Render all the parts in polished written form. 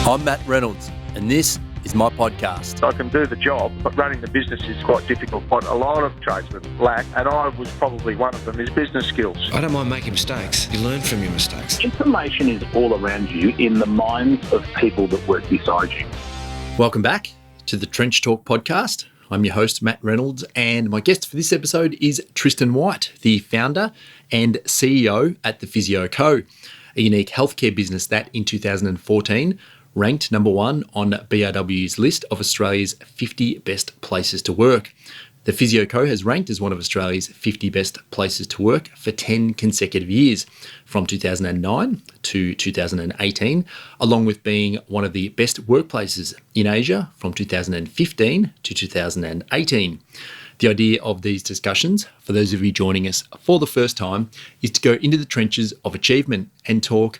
I'm Matt Reynolds, and this is my podcast. I can do the job, but running the business is quite difficult. What a lot of tradesmen lack, and I was probably one of them, is business skills. I don't mind making mistakes. You learn from your mistakes. Information is all around you in the minds of people that work beside you. Welcome back to the Trench Talk podcast. I'm your host, Matt Reynolds, and my guest for this episode is Tristan White, the founder and CEO at the Physio Co, a unique healthcare business that in 2014 ranked number one on BRW's list of Australia's 50 best places to work. The Physio Co has ranked as one of Australia's 50 best places to work for 10 consecutive years, from 2009 to 2018, along with being one of the best workplaces in Asia from 2015 to 2018. The idea of these discussions, for those of you joining us for the first time, is to go into the trenches of achievement and talk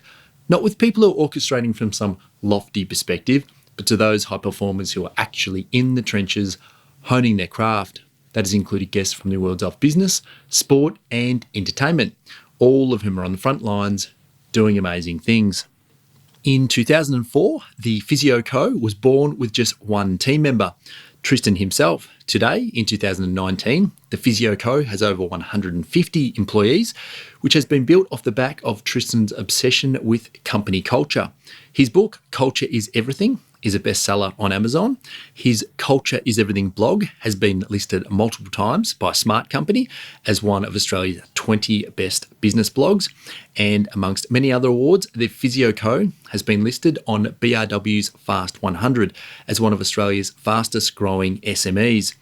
not with people who are orchestrating from some lofty perspective, but to those high performers who are actually in the trenches, honing their craft. That has included guests from the worlds of business, sport, and entertainment, all of whom are on the front lines doing amazing things. In 2004, the Physio Co was born with just one team member, Tristan himself. Today, in 2019, the Physio Co has over 150 employees, which has been built off the back of Tristan's obsession with company culture. His book, Culture is Everything, is a bestseller on Amazon. His Culture is Everything blog has been listed multiple times by Smart Company as one of Australia's 20 best business blogs. And amongst many other awards, the Physio Co has been listed on BRW's Fast 100 as one of Australia's fastest growing SMEs.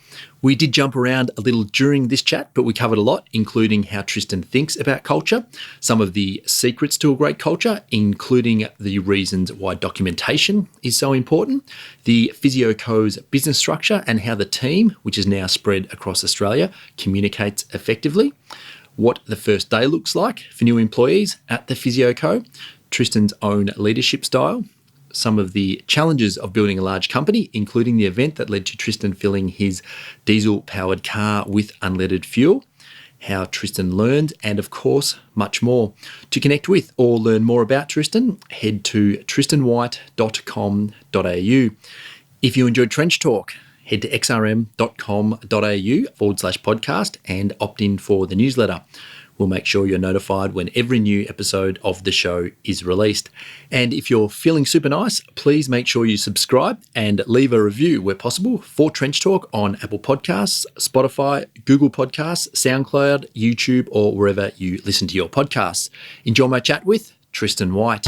We did jump around a little during this chat, but we covered a lot, including how Tristan thinks about culture, some of the secrets to a great culture, including the reasons why documentation is so important, the Physio Co's business structure and how the team, which is now spread across Australia, communicates effectively, what the first day looks like for new employees at the Physio Co, Tristan's own leadership style, some of the challenges of building a large company, including the event that led to Tristan filling his diesel-powered car with unleaded fuel, how Tristan learned, and of course, much more. To connect with or learn more about Tristan, head to tristanwhite.com.au. If you enjoyed Trench Talk, head to xrm.com.au/podcast and opt in for the newsletter. We'll make sure you're notified when every new episode of the show is released. And if you're feeling super nice, please make sure you subscribe and leave a review where possible for Trench Talk on Apple Podcasts, Spotify, Google Podcasts, SoundCloud, YouTube, or wherever you listen to your podcasts. Enjoy my chat with Tristan White.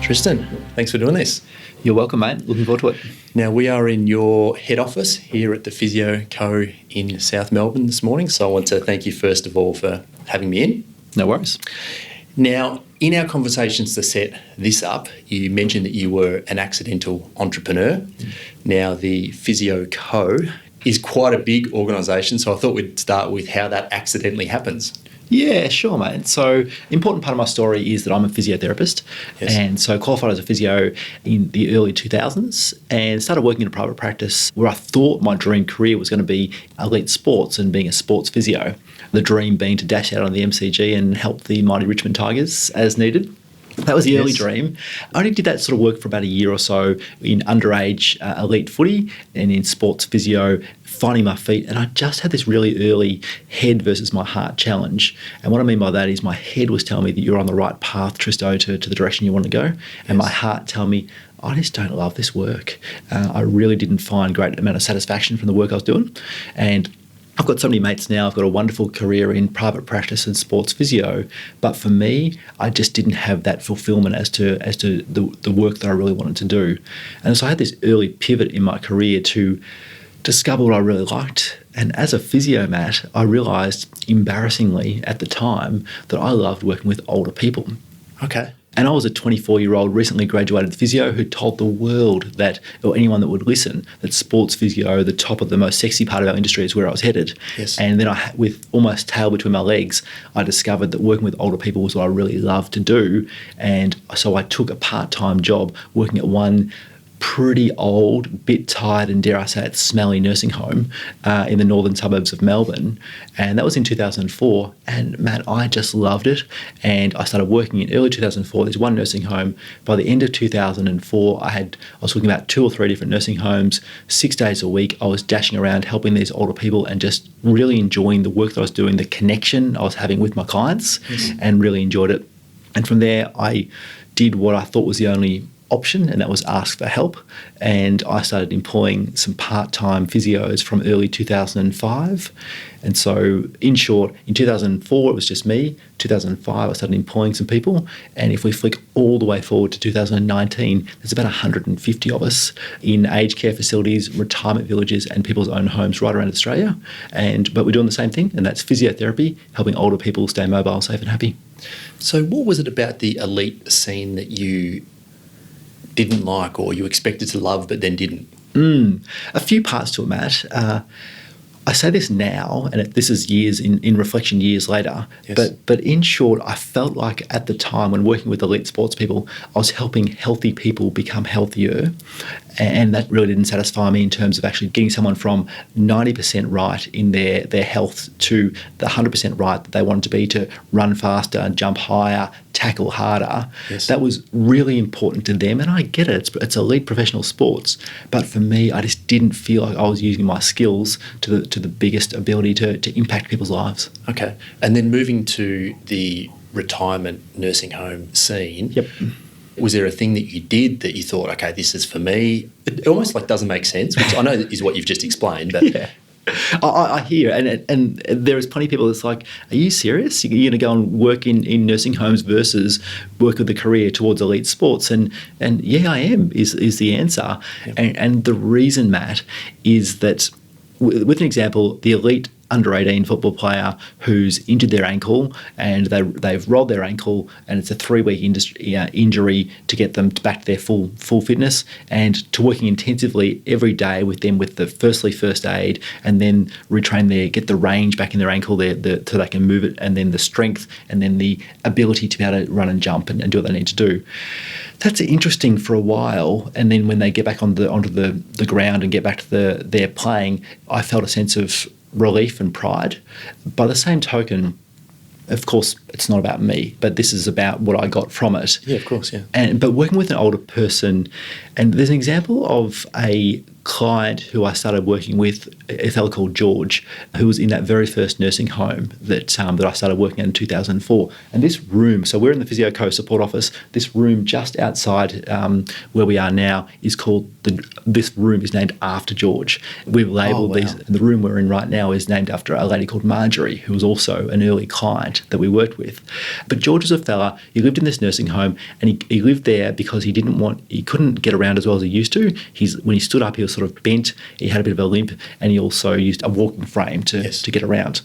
Tristan, thanks for doing this. You're welcome, mate. Looking forward to it. Now, we are in your head office here at the Physio Co in South Melbourne this morning, so I want to thank you first of all for having me in. No worries. Now, in our conversations to set this up, you mentioned that you were an accidental entrepreneur. Now, the Physio Co is quite a big organisation, so I thought we'd start with how that accidentally happens. Yeah, sure, mate. So, important part of my story is that I'm a physiotherapist. Yes. And so qualified as a physio in the early 2000s and started working in a private practice where I thought my dream career was going to be elite sports and being a sports physio. The dream being to dash out on the MCG and help the mighty Richmond Tigers as needed. That was the early dream. I only did that sort of work for about a year or so in underage elite footy and in sports physio, finding my feet. And I just had this really early head versus my heart challenge. And what I mean by that is my head was telling me that you're on the right path, Tristo, to the direction you want to go. And my heart telling me, I just don't love this work. I really didn't find a great amount of satisfaction from the work I was doing. And I've got so many mates now. I've got a wonderful career in private practice and sports physio, but for me, I just didn't have that fulfillment as to the work that I really wanted to do. And so I had this early pivot in my career to discover what I really liked. And as a physio, Matt, I realised embarrassingly at the time that I loved working with older people. Okay. And I was a 24-year-old recently graduated physio who told the world that, or anyone that would listen, that sports physio, the top of the most sexy part of our industry, is where I was headed. Yes. And then with almost tail between my legs, I discovered that working with older people was what I really loved to do. And so I took a part-time job working at one pretty old, bit tired, and dare I say it, smelly nursing home in the northern suburbs of Melbourne. And that was in 2004. And Matt, I just loved it. And I started working in early 2004. There's one nursing home. By the end of 2004, I was looking about 2 or 3 different nursing homes, 6 days a week. I was dashing around helping these older people and just really enjoying the work that I was doing, the connection I was having with my clients, and really enjoyed it. And from there, I did what I thought was the only option, and that was ask for help. And I started employing some part-time physios from early 2005. And so, in short, in 2004, it was just me. 2005, I started employing some people. And if we flick all the way forward to 2019, there's about 150 of us in aged care facilities, retirement villages, and people's own homes right around Australia. But we're doing the same thing, and that's physiotherapy, helping older people stay mobile, safe, and happy. So what was it about the elite scene that you didn't like, or you expected to love but then didn't? A few parts to it, Matt. I say this now, and this is years in reflection, years later. Yes. But in short, I felt like at the time when working with elite sports people, I was helping healthy people become healthier, and that really didn't satisfy me in terms of actually getting someone from 90% right in their health to the 100% right that they wanted to be, to run faster, jump higher, tackle harder. Yes. That was really important to them, and I get it. It's elite professional sports, but for me, I just didn't feel like I was using my skills to the biggest ability to impact people's lives. Okay. And then moving to the retirement nursing home scene. Yep. Was there a thing that you did that you thought, okay, this is for me? It almost like doesn't make sense, which I know is what you've just explained, but Yeah. I hear, and there is plenty of people that's like, are you serious? You're going to go and work in nursing homes versus work with a career towards elite sports? And yeah, I am, is the answer. Yep. And the reason, Matt, is that with an example, the elite under 18 football player who's injured their ankle, and they've rolled their ankle, and it's a 3-week injury to get them back to their full fitness, and to working intensively every day with them with the first aid, and then get the range back in their ankle so they can move it, and then the strength, and then the ability to be able to run and jump and do what they need to do. That's interesting for a while, and then when they get back onto the ground and get back to their playing, I felt a sense of relief and pride. By the same token, of course, it's not about me, but this is about what I got from it. Yeah, of course, yeah. But working with an older person, and there's an example of a client who I started working with, a fellow called George, who was in that very first nursing home that I started working at in 2004. And this room, so we're in the Physio Co support office, this room just outside where we are now is called, this room is named after George. We've labelled these, the room we're in right now is named after a lady called Marjorie, who was also an early client that we worked with. But George was a fella, he lived in this nursing home, and he lived there because he couldn't get around as well as he used to. When he stood up, he was sort of bent, he had a bit of a limp, and he also used a walking frame to get around.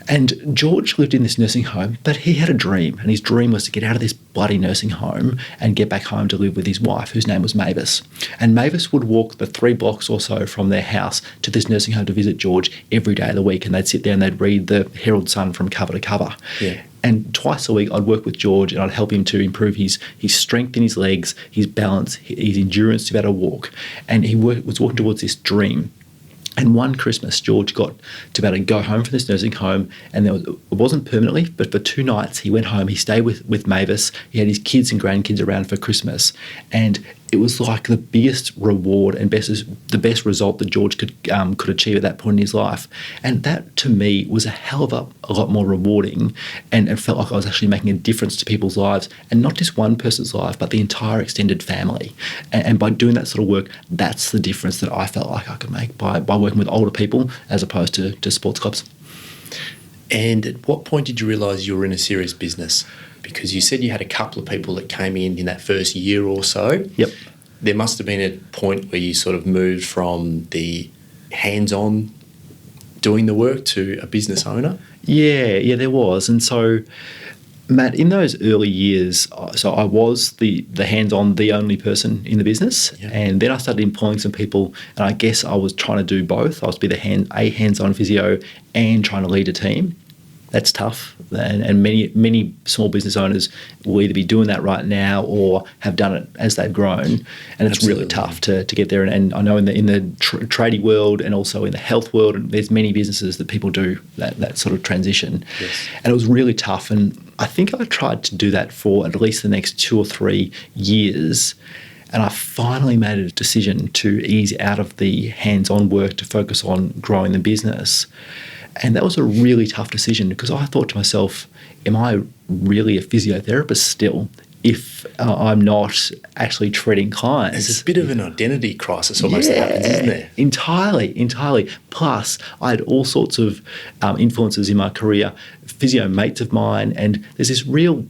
And George lived in this nursing home, but he had a dream, and his dream was to get out of this bloody nursing home and get back home to live with his wife, whose name was Mavis. And Mavis would walk the 3 blocks or so from their house to this nursing home to visit George every day of the week, and they'd sit there and they'd read the Herald Sun from cover to cover. Yeah. And twice a week, I'd work with George, and I'd help him to improve his strength in his legs, his balance, his endurance to be able to walk. And he was walking towards this dream. And one Christmas, George got to be able to go home from this nursing home, and it wasn't permanently, but for 2 nights he went home. He stayed with Mavis. He had his kids and grandkids around for Christmas, and it was like the biggest reward and the best result that George could achieve at that point in his life. And that, to me, was a hell of a lot more rewarding, and it felt like I was actually making a difference to people's lives, and not just one person's life, but the entire extended family. And by doing that sort of work, that's the difference that I felt like I could make by working with older people as opposed to sports clubs. And at what point did you realise you were in a serious business? Because you said you had a couple of people that came in that first year or so. Yep. There must have been a point where you sort of moved from the hands-on doing the work to a business owner. Yeah, there was. And so, Matt, in those early years, so I was the hands-on, the only person in the business. Yep. And then I started employing some people, and I guess I was trying to do both. I was to be a hands-on physio and trying to lead a team. That's tough, and many small business owners will either be doing that right now or have done it as they've grown, and it's really tough to get there. And I know in the tradie world and also in the health world, and there's many businesses that people do that sort of transition, and it was really tough. And I think I tried to do that for at least the next 2 or 3 years. And I finally made a decision to ease out of the hands-on work to focus on growing the business. And that was a really tough decision because I thought to myself, am I really a physiotherapist still if I'm not actually treating clients? There's a bit of an identity crisis almost that happens, isn't there? Entirely. Plus, I had all sorts of influences in my career, physio mates of mine, and there's this real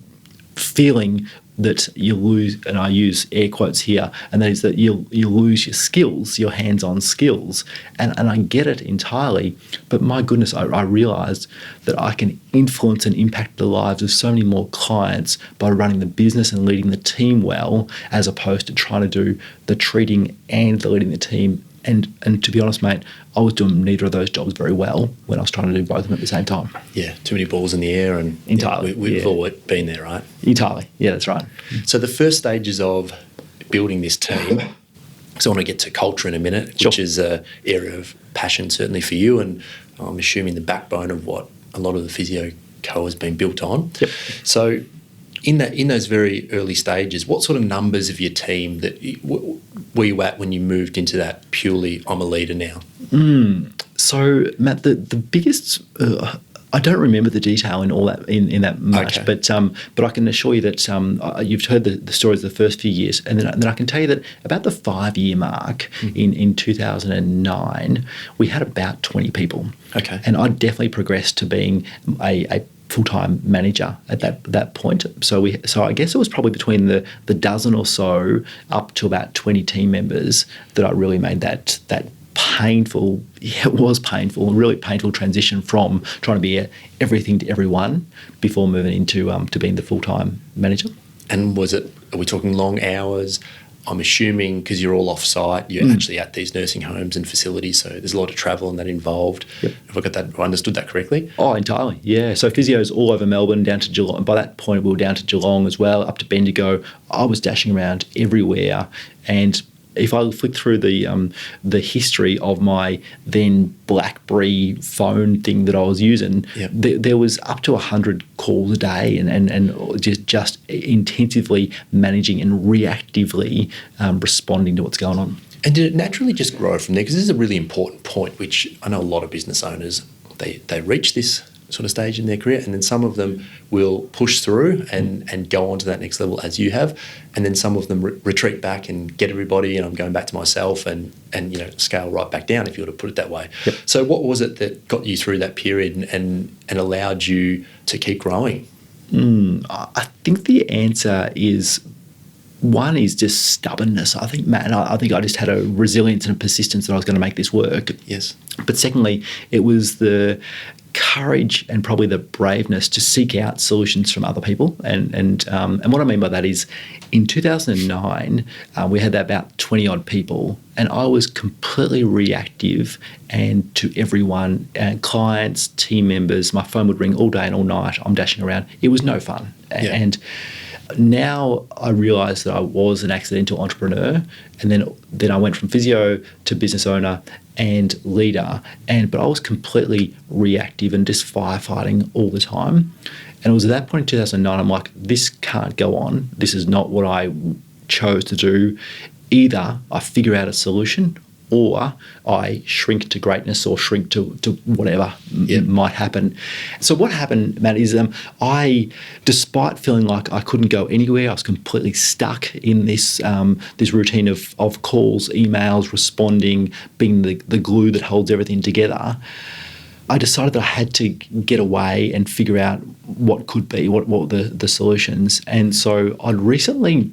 feeling that you lose, and I use air quotes here, and that is that you lose your skills, your hands-on skills. And I get it entirely, but my goodness, I realised that I can influence and impact the lives of so many more clients by running the business and leading the team well, as opposed to trying to do the treating and the leading the team. And to be honest, mate, I was doing neither of those jobs very well when I was trying to do both of them at the same time. Yeah, too many balls in the air, and entirely. We've all been there, right? Entirely. Yeah, that's right. So the first stages of building this team, so I want to get to culture in a minute, which is an area of passion certainly for you, and I'm assuming the backbone of what a lot of the Physio Co has been built on. Yep. So in those very early stages, what sort of numbers of your team were you at when you moved into that purely I'm a leader now? So, Matt, the biggest I don't remember the detail in all that in that much, Okay. but I can assure you that you've heard the stories of the first few years, and then I can tell you that about the 5-year mark in 2009, we had about 20 people. Okay. And I definitely progressed to being a full-time manager at that point. So I guess it was probably between the dozen or so up to about 20 team members that I really made that painful, it was painful, a really painful transition from trying to be everything to everyone before moving into to being the full-time manager. And are we talking long hours? I'm assuming because you're all off-site, you're actually at these nursing homes and facilities, so there's a lot of travel and that involved. Yep. Have I got that? I understood that correctly? Oh, entirely, yeah. So physios all over Melbourne, down to Geelong. And by that point, we were down to Geelong as well, up to Bendigo. I was dashing around everywhere, and if I flick through the history of my then BlackBerry phone thing that I was using, Yep. there was up to 100 calls a day, and just intensively managing and reactively responding to what's going on. And did it naturally just grow from there? Because this is a really important point, which I know a lot of business owners, they reach this sort of stage in their career, and then some of them will push through and go on to that next level as you have, and then some of them retreat back and get everybody, and I'm going back to myself and scale right back down, if you were to put it that way. Yep. So what was it that got you through that period and allowed you to keep growing? I think the answer is, one is just stubbornness. I think, Matt, I think I just had a resilience and a persistence that I was going to make this work. Yes. But secondly, it was the courage and probably the braveness to seek out solutions from other people. And what I mean by that is, in 2009, we had about 20 odd people, and I was completely reactive and to everyone, clients, team members. My phone would ring all day and all night. I'm dashing around. It was no fun. Yeah. And now I realise that I was an accidental entrepreneur, and then I went from physio to business owner and leader, but I was completely reactive and just firefighting all the time. And it was at that point in 2009, I'm like, this can't go on. This is not what I chose to do. Either I figure out a solution, or I shrink to greatness, or shrink to whatever might happen. So what happened, Matt, is I, despite feeling like I couldn't go anywhere, I was completely stuck in this routine of calls, emails, responding, being the glue that holds everything together. I decided that I had to get away and figure out what could be, what were the solutions. And so I'd recently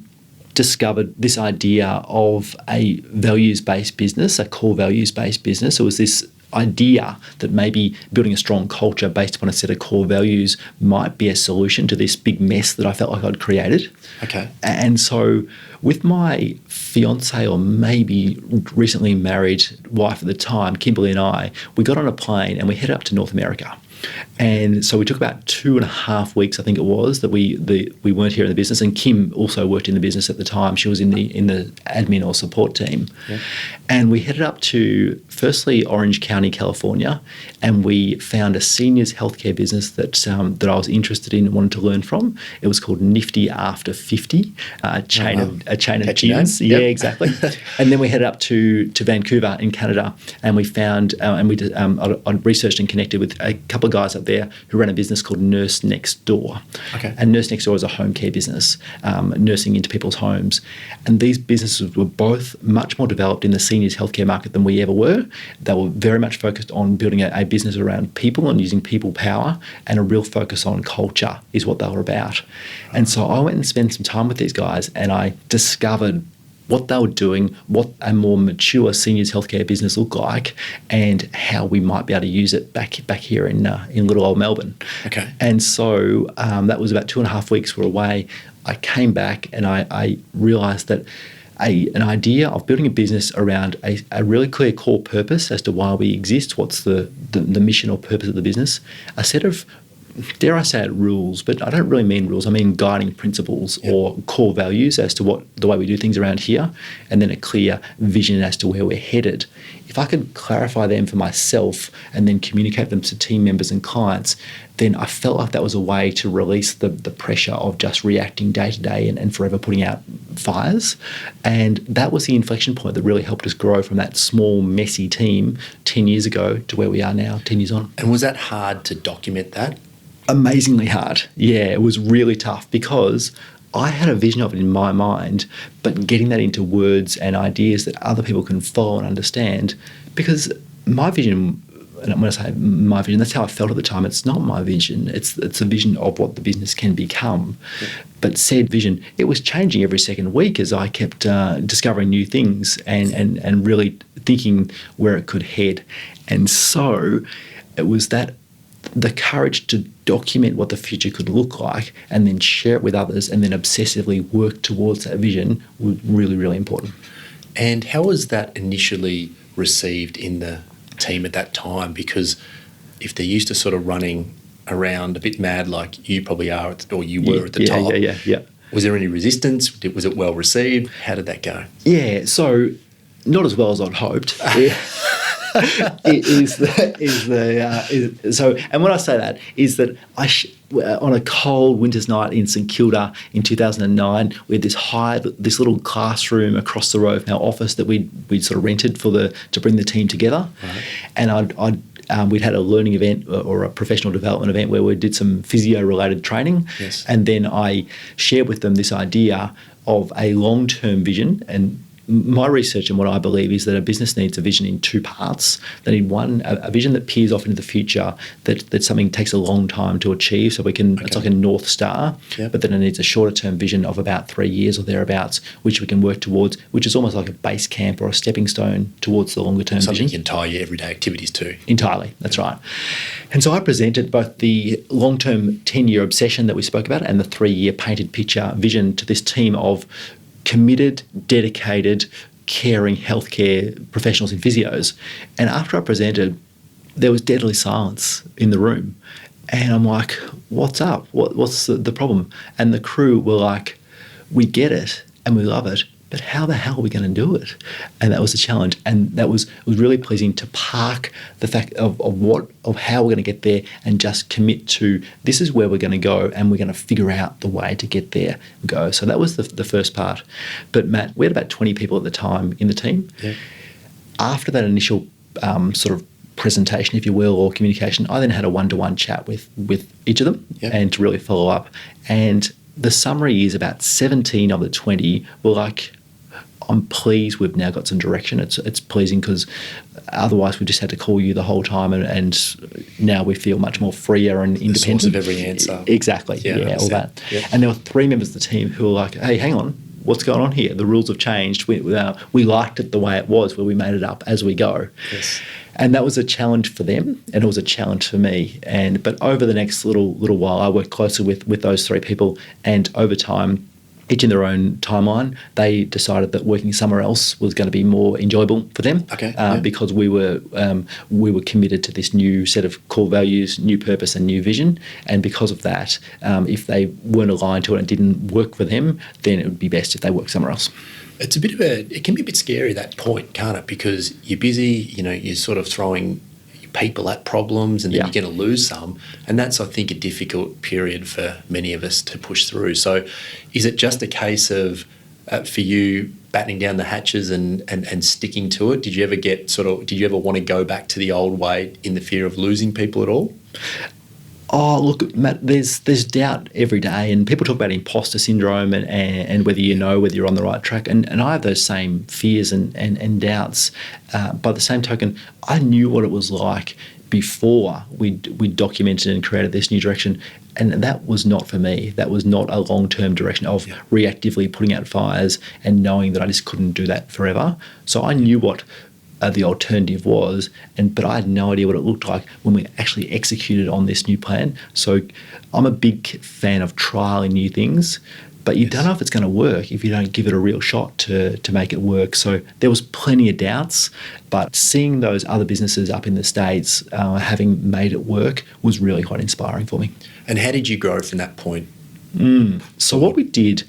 discovered this idea of a values-based business, a core values-based business. It was this idea that maybe building a strong culture based upon a set of core values might be a solution to this big mess that I felt like I'd created. Okay. And so with my fiance, or maybe recently married wife at the time, Kimberly, and I, we got on a plane and we headed up to North America. And so we took about 2.5 weeks, I think it was, that we weren't here in the business. And Kim also worked in the business at the time. She was in the admin or support team. Yeah. And we headed up to, firstly, Orange County, California, and we found a seniors healthcare business that I was interested in and wanted to learn from. It was called Nifty After 50, a chain of gyms. Yeah, exactly. And then we headed up to Vancouver in Canada, and we found I researched and connected with a couple of guys up there who ran a business called Nurse Next Door. Okay. And Nurse Next Door is a home care business, nursing into people's homes. And these businesses were both much more developed in the seniors healthcare market than we ever were. They were very much focused on building a business around people and using people power, and a real focus on culture is what they were about. And so I went and spent some time with these guys, and I discovered what they were doing, what a more mature seniors healthcare business looked like, and how we might be able to use it back here in little old Melbourne. Okay. And so that was about 2.5 weeks we were away. I came back and I realised that an idea of building a business around a really clear core purpose as to why we exist, what's the mission or purpose of the business, a set of, dare I say it, rules, but I don't really mean rules. I mean guiding principles or core values as to the way we do things around here, and then a clear vision as to where we're headed. If I could clarify them for myself and then communicate them to team members and clients, then I felt like that was a way to release the pressure of just reacting day to day and forever putting out fires. And that was the inflection point that really helped us grow from that small, messy team 10 years ago to where we are now, 10 years on. And was that hard to document that? Amazingly hard. Yeah, it was really tough because I had a vision of it in my mind, but getting that into words and ideas that other people can follow and understand, because my vision, and when I say my vision, that's how I felt at the time. It's not my vision. It's a vision of what the business can become. Yeah. But said vision, it was changing every second week as I kept discovering new things and really thinking where it could head. And so it was the courage to document what the future could look like and then share it with others and then obsessively work towards that vision was really, really important. And how was that initially received in the team at that time? Because if they're used to sort of running around a bit mad like you probably are or you were at the top, was there any resistance? Was it well received? How did that go? Yeah, so not as well as I'd hoped. So, and when I say that is that on a cold winter's night in St Kilda in 2009, we had this little classroom across the road from our office that we'd sort of rented to bring the team together, right. And we'd had a learning event or a professional development event where we did some physio-related training, yes. And then I shared with them this idea of a long-term vision. And my research and what I believe is that a business needs a vision in two parts. They need one, a vision that peers off into the future, that something takes a long time to achieve, so it's like a North Star, yep. But then it needs a shorter term vision of about 3 years or thereabouts, which we can work towards, which is almost like a base camp or a stepping stone towards the longer term vision. Something you can tie your everyday activities to. Entirely, that's right. And so I presented both the long-term 10-year obsession that we spoke about and the 3-year painted picture vision to this team of committed, dedicated, caring healthcare professionals and physios. And after I presented, there was deadly silence in the room. And I'm like, what's up? What's the problem? And the crew were like, we get it and we love it, but how the hell are we going to do it? And that was the challenge. And it was really pleasing to park the fact of how we're going to get there and just commit to this is where we're going to go and we're going to figure out the way to get there and go. So that was the first part. But Matt, we had about 20 people at the time in the team. Yeah. After that initial sort of presentation, if you will, or communication, I then had a one-to-one chat with each of them, yeah. And to really follow up. And the summary is about 17 of the 20 were like, I'm pleased we've now got some direction. It's pleasing because otherwise we just had to call you the whole time and now we feel much more freer and independent. The source of every answer. Exactly, yeah all that. Yeah. And there were 3 members of the team who were like, hey, hang on, what's going on here? The rules have changed. We liked it the way it was, where we made it up as we go. Yes. And that was a challenge for them and it was a challenge for me. But over the next little while, I worked closely with those 3 people, and over time, each in their own timeline, they decided that working somewhere else was going to be more enjoyable for them. Because we were committed to this new set of core values, new purpose and new vision. And because of that, if they weren't aligned to it and didn't work for them, then it would be best if they worked somewhere else. It's it can be a bit scary, that point, can't it? Because you're busy, you're sort of throwing people at problems, and then you're going to lose some. And that's, I think, a difficult period for many of us to push through. So is it just a case of, for you, battening down the hatches and sticking to it? Did you ever want to go back to the old way in the fear of losing people at all? Oh, look, Matt, there's doubt every day, and people talk about imposter syndrome and whether whether you're on the right track. And I have those same fears and doubts. By the same token, I knew what it was like before we documented and created this new direction. And that was not for me. That was not a long-term direction of reactively putting out fires and knowing that I just couldn't do that forever. So I knew what the alternative was, but I had no idea what it looked like when we actually executed on this new plan. So I'm a big fan of trialing new things, but you don't know if it's going to work if you don't give it a real shot to make it work. So there was plenty of doubts, but seeing those other businesses up in the States having made it work was really quite inspiring for me. And how did you grow from that point? So what we did,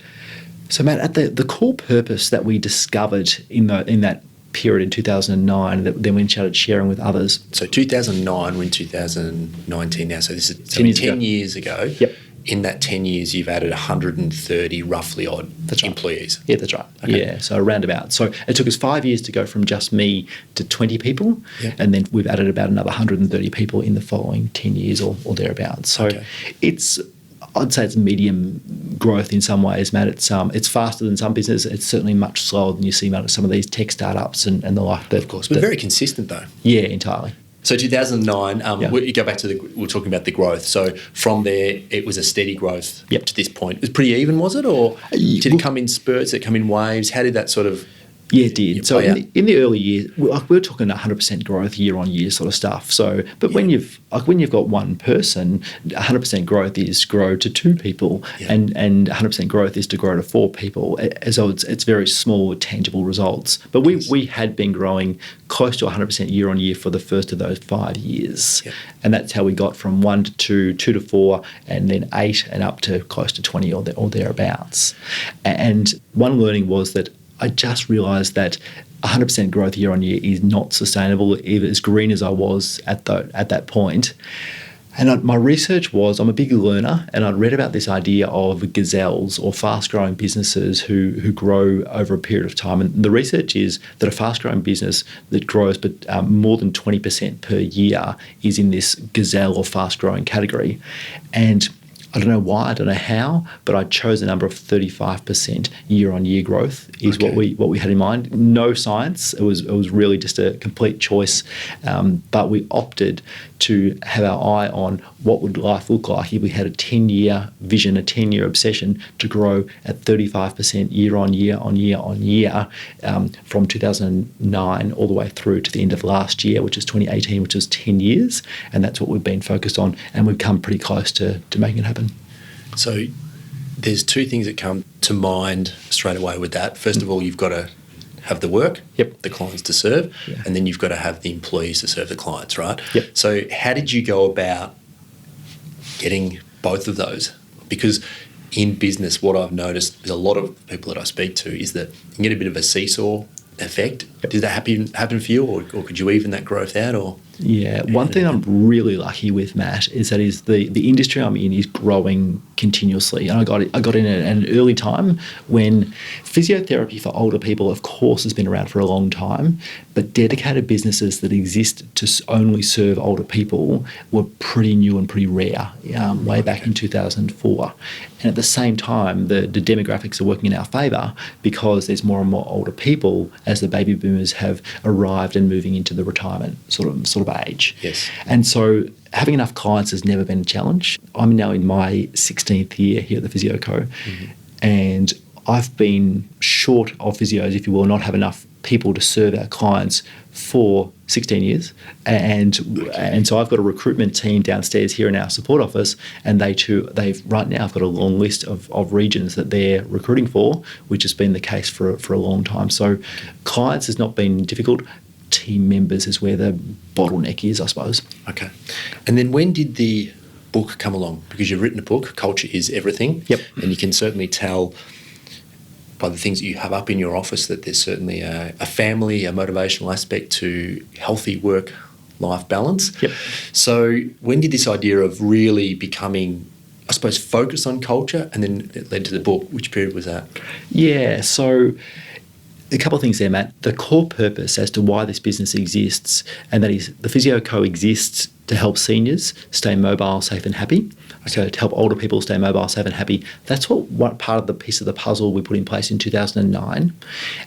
Matt, at the core purpose that we discovered in that period in 2009 that then we started sharing with others. So 2009, we're in 2019 now, so this is 10 years ago. Yep. In that 10 years, you've added 130 roughly odd employees. Yeah, that's right. Okay. Yeah, so around about. So it took us 5 years to go from just me to 20 people, and then we've added about another 130 people in the following 10 years or thereabouts. So I'd say it's medium growth in some ways, Matt. It's faster than some business. It's certainly much slower than you see some of these tech startups and the like. Of course, but very consistent though. Yeah, entirely. So 2009, you go back to we're talking about the growth. So from there, it was a steady growth to this point. It was pretty even, was it? Or did it come in spurts? Did it come in waves? How did that sort of... Yeah, it did. So in the early years, we're talking 100% growth year on year sort of stuff. So, but when you've got one person, 100% growth is grow to 2 people, and 100% growth is to grow to 4 people. So it's very small, tangible results. But we had been growing close to 100% year on year for the first of those 5 years, and that's how we got from 1 to 2, 2 to 4, and then 8, and up to close to 20 or thereabouts. And one learning was that I just realised that 100% growth year on year is not sustainable, even as green as I was at that point. And my research was, I'm a big learner, and I'd read about this idea of gazelles or fast-growing businesses who grow over a period of time. And the research is that a fast-growing business that grows but more than 20% per year is in this gazelle or fast-growing category. And I don't know why, I don't know how, but I chose a number of 35% year-on-year growth is what we had in mind. No science. It was really just a complete choice. But we opted to have our eye on what would life look like if we had a 10-year vision, a 10-year obsession to grow at 35% year-on-year from 2009 all the way through to the end of last year, which is 2018, which is 10 years. And that's what we've been focused on. And we've come pretty close to making it happen. So there's 2 things that come to mind straight away with that. First of all, you've got to have the work, the clients to serve, and then you've got to have the employees to serve the clients, right? So how did you go about getting both of those? Because in business, what I've noticed is a lot of people that I speak to is that you can get a bit of a seesaw effect. Did that happen for you, or could you even that growth out? Or one thing I'm really lucky with, Matt, is that the industry I'm in is growing continuously, and I got in at an early time when physiotherapy for older people, of course, has been around for a long time, but dedicated businesses that exist to only serve older people were pretty new and pretty rare way back in 2004. And at the same time, the demographics are working in our favour because there's more and more older people as the baby boomers have arrived and moving into the retirement sort of age. Yes. And so having enough clients has never been a challenge. I'm now in my 16th year here at the Physio Co, and I've been short of physios, if you will, not have enough people to serve our clients for 16 years. And so I've got a recruitment team downstairs here in our support office, and they've right now I've got a long list of regions that they're recruiting for, which has been the case for a long time. So clients has not been difficult. Team members is where the bottleneck is, I suppose. Okay. And then when did the book come along? Because you've written a book, Culture is Everything. Yep. And you can certainly tell by the things that you have up in your office that there's certainly a family, a motivational aspect to healthy work-life balance. Yep. So when did this idea of really becoming, I suppose, focus on culture, and then it led to the book? Which period was that? Yeah, so a couple of things there, Matt. The core purpose as to why this business exists, and that is the Physio Co exists to help seniors stay mobile, safe and happy. So to help older people stay mobile, safe and happy. That's what part of the piece of the puzzle we put in place in 2009.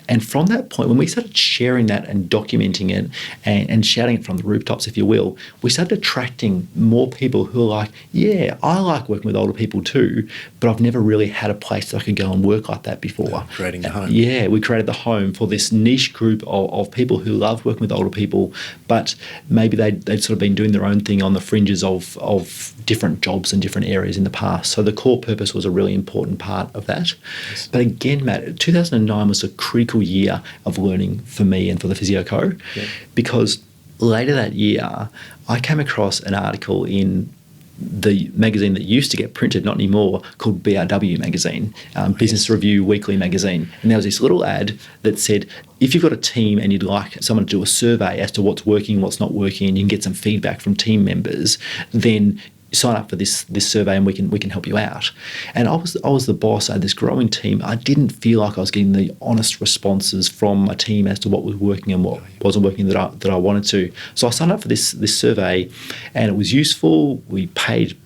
And from that point, when we started sharing that and documenting it and shouting it from the rooftops, if you will, we started attracting more people who are like, yeah, I like working with older people too, but I've never really had a place that I could go and work like that before. Creating the home. Yeah, we created the home for this niche group of people who love working with older people, but maybe they'd sort of been doing their own thing on the fringes of different jobs and different areas in the past. So the core purpose was a really important part of that. Yes. But again, Matt, 2009 was a critical year of learning for me and for the Physio Co. Yeah. Because later that year, I came across an article in the magazine that used to get printed, not anymore, called BRW magazine, Business Review Weekly magazine. And there was this little ad that said, if you've got a team and you'd like someone to do a survey as to what's working, what's not working, and you can get some feedback from team members, then sign up for this survey and we can help you out. And I was the boss. I had this growing team. I didn't feel like I was getting the honest responses from my team as to what was working and what wasn't working that I wanted to. So I signed up for this survey, and it was useful. We paid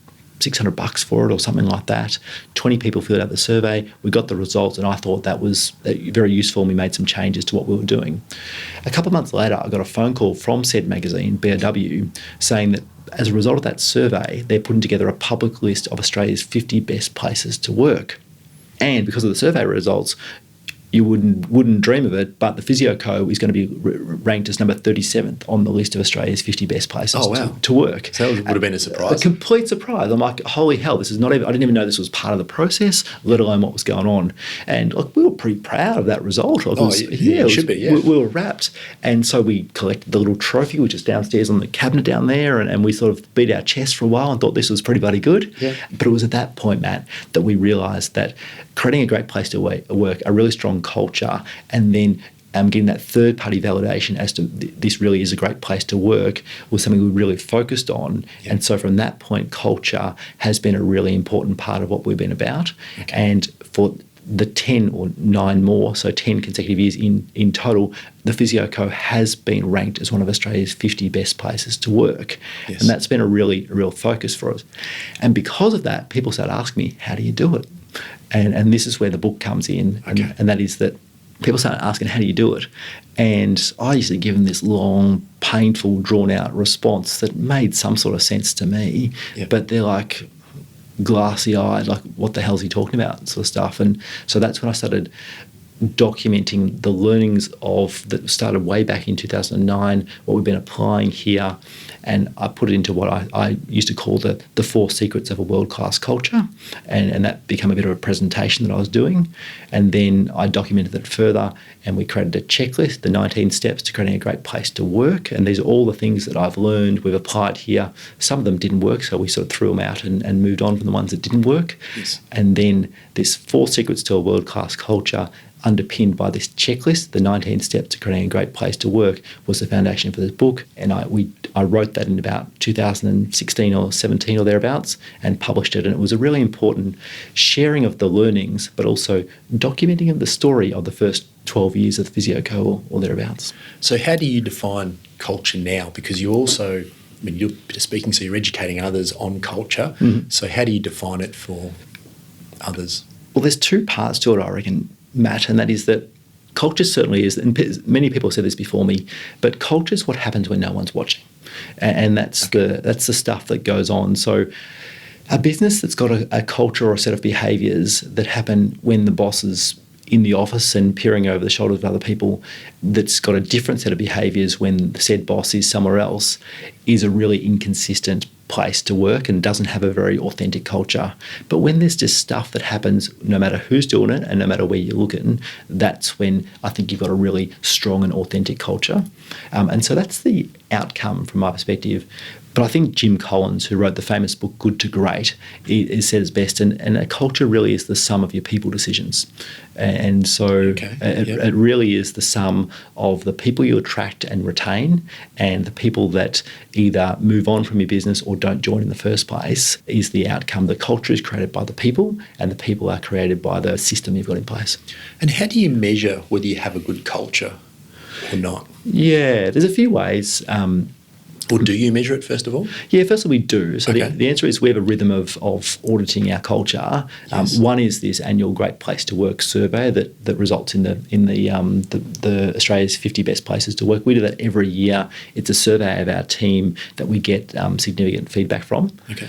$600 for it or something like that. 20 people filled out the survey. We got the results, and I thought that was very useful, and we made some changes to what we were doing. A couple of months later, I got a phone call from said magazine, BRW, saying that as a result of that survey, they're putting together a public list of Australia's 50 best places to work. And because of the survey results, you wouldn't dream of it, but the Physio Co is going to be ranked as number 37th on the list of Australia's 50 best places to work. So that would have been a surprise. A complete surprise. I'm like, holy hell, this is not even, I didn't even know this was part of the process, let alone what was going on. And look, we were pretty proud of that result. It should be, yeah. We were wrapped. And so we collected the little trophy, which is downstairs on the cabinet down there, and we sort of beat our chest for a while and thought this was pretty bloody good. Yeah. But it was at that point, Matt, that we realised that creating a great place to work, a really strong culture, and then getting that third-party validation as to this really is a great place to work was something we really focused on. Yeah. And so from that point, culture has been a really important part of what we've been about. Okay. And for the 10 or 9 more, so 10 consecutive years in total, the Physio Co has been ranked as one of Australia's 50 best places to work. Yes. And that's been a real focus for us. And because of that, people start asking me, how do you do it? And this is where the book comes in, okay. and that is that people start asking, how do you do it? And I usually give them this long, painful, drawn-out response that made some sort of sense to me, yep. But they're like glassy-eyed, like, what the hell is he talking about, sort of stuff. And so that's when I started documenting the learnings that started way back in 2009, what we've been applying here, and I put it into what I used to call the 4 secrets of a world-class culture, and that became a bit of a presentation that I was doing. And then I documented it further, and we created a checklist, the 19 steps to creating a great place to work, and these are all the things that I've learned, we've applied here. Some of them didn't work, so we sort of threw them out and moved on from the ones that didn't work. Yes. And then this 4 secrets to a world-class culture, underpinned by this checklist, the 19 steps to creating a great place to work, was the foundation for this book. And I wrote that in about 2016 or 17 or thereabouts and published it. And it was a really important sharing of the learnings, but also documenting of the story of the first 12 years of the Physio Co or thereabouts. So how do you define culture now? Because you also, you're speaking, so you're educating others on culture. Mm-hmm. So how do you define it for others? Well, there's 2 parts to it, I reckon, Matt, and that is that culture certainly is, and many people have said this before me, but culture is what happens when no one's watching, and that's the stuff that goes on. So A business that's got a culture or a set of behaviours that happen when the boss is in the office and peering over the shoulders of other people, that's got a different set of behaviours when the said boss is somewhere else, is a really inconsistent place to work and doesn't have a very authentic culture. But when there's just stuff that happens no matter who's doing it and no matter where you're looking, that's when I think you've got a really strong and authentic culture. And so that's the outcome from my perspective. But I think Jim Collins, who wrote the famous book Good to Great, he says best, and a culture really is the sum of your people decisions. And so it really is the sum of the people you attract and retain, and the people that either move on from your business or don't join in the first place is the outcome. The culture is created by the people, and the people are created by the system you've got in place. And how do you measure whether you have a good culture or not? Yeah, there's a few ways. Or do you measure it, first of all? Yeah, firstly we do. So Okay. the answer is we have a rhythm of auditing our culture. Yes. One is this annual Great Place to Work survey that results in the Australia's 50 best places to work. We do that every year. It's a survey of our team that we get significant feedback from. Okay.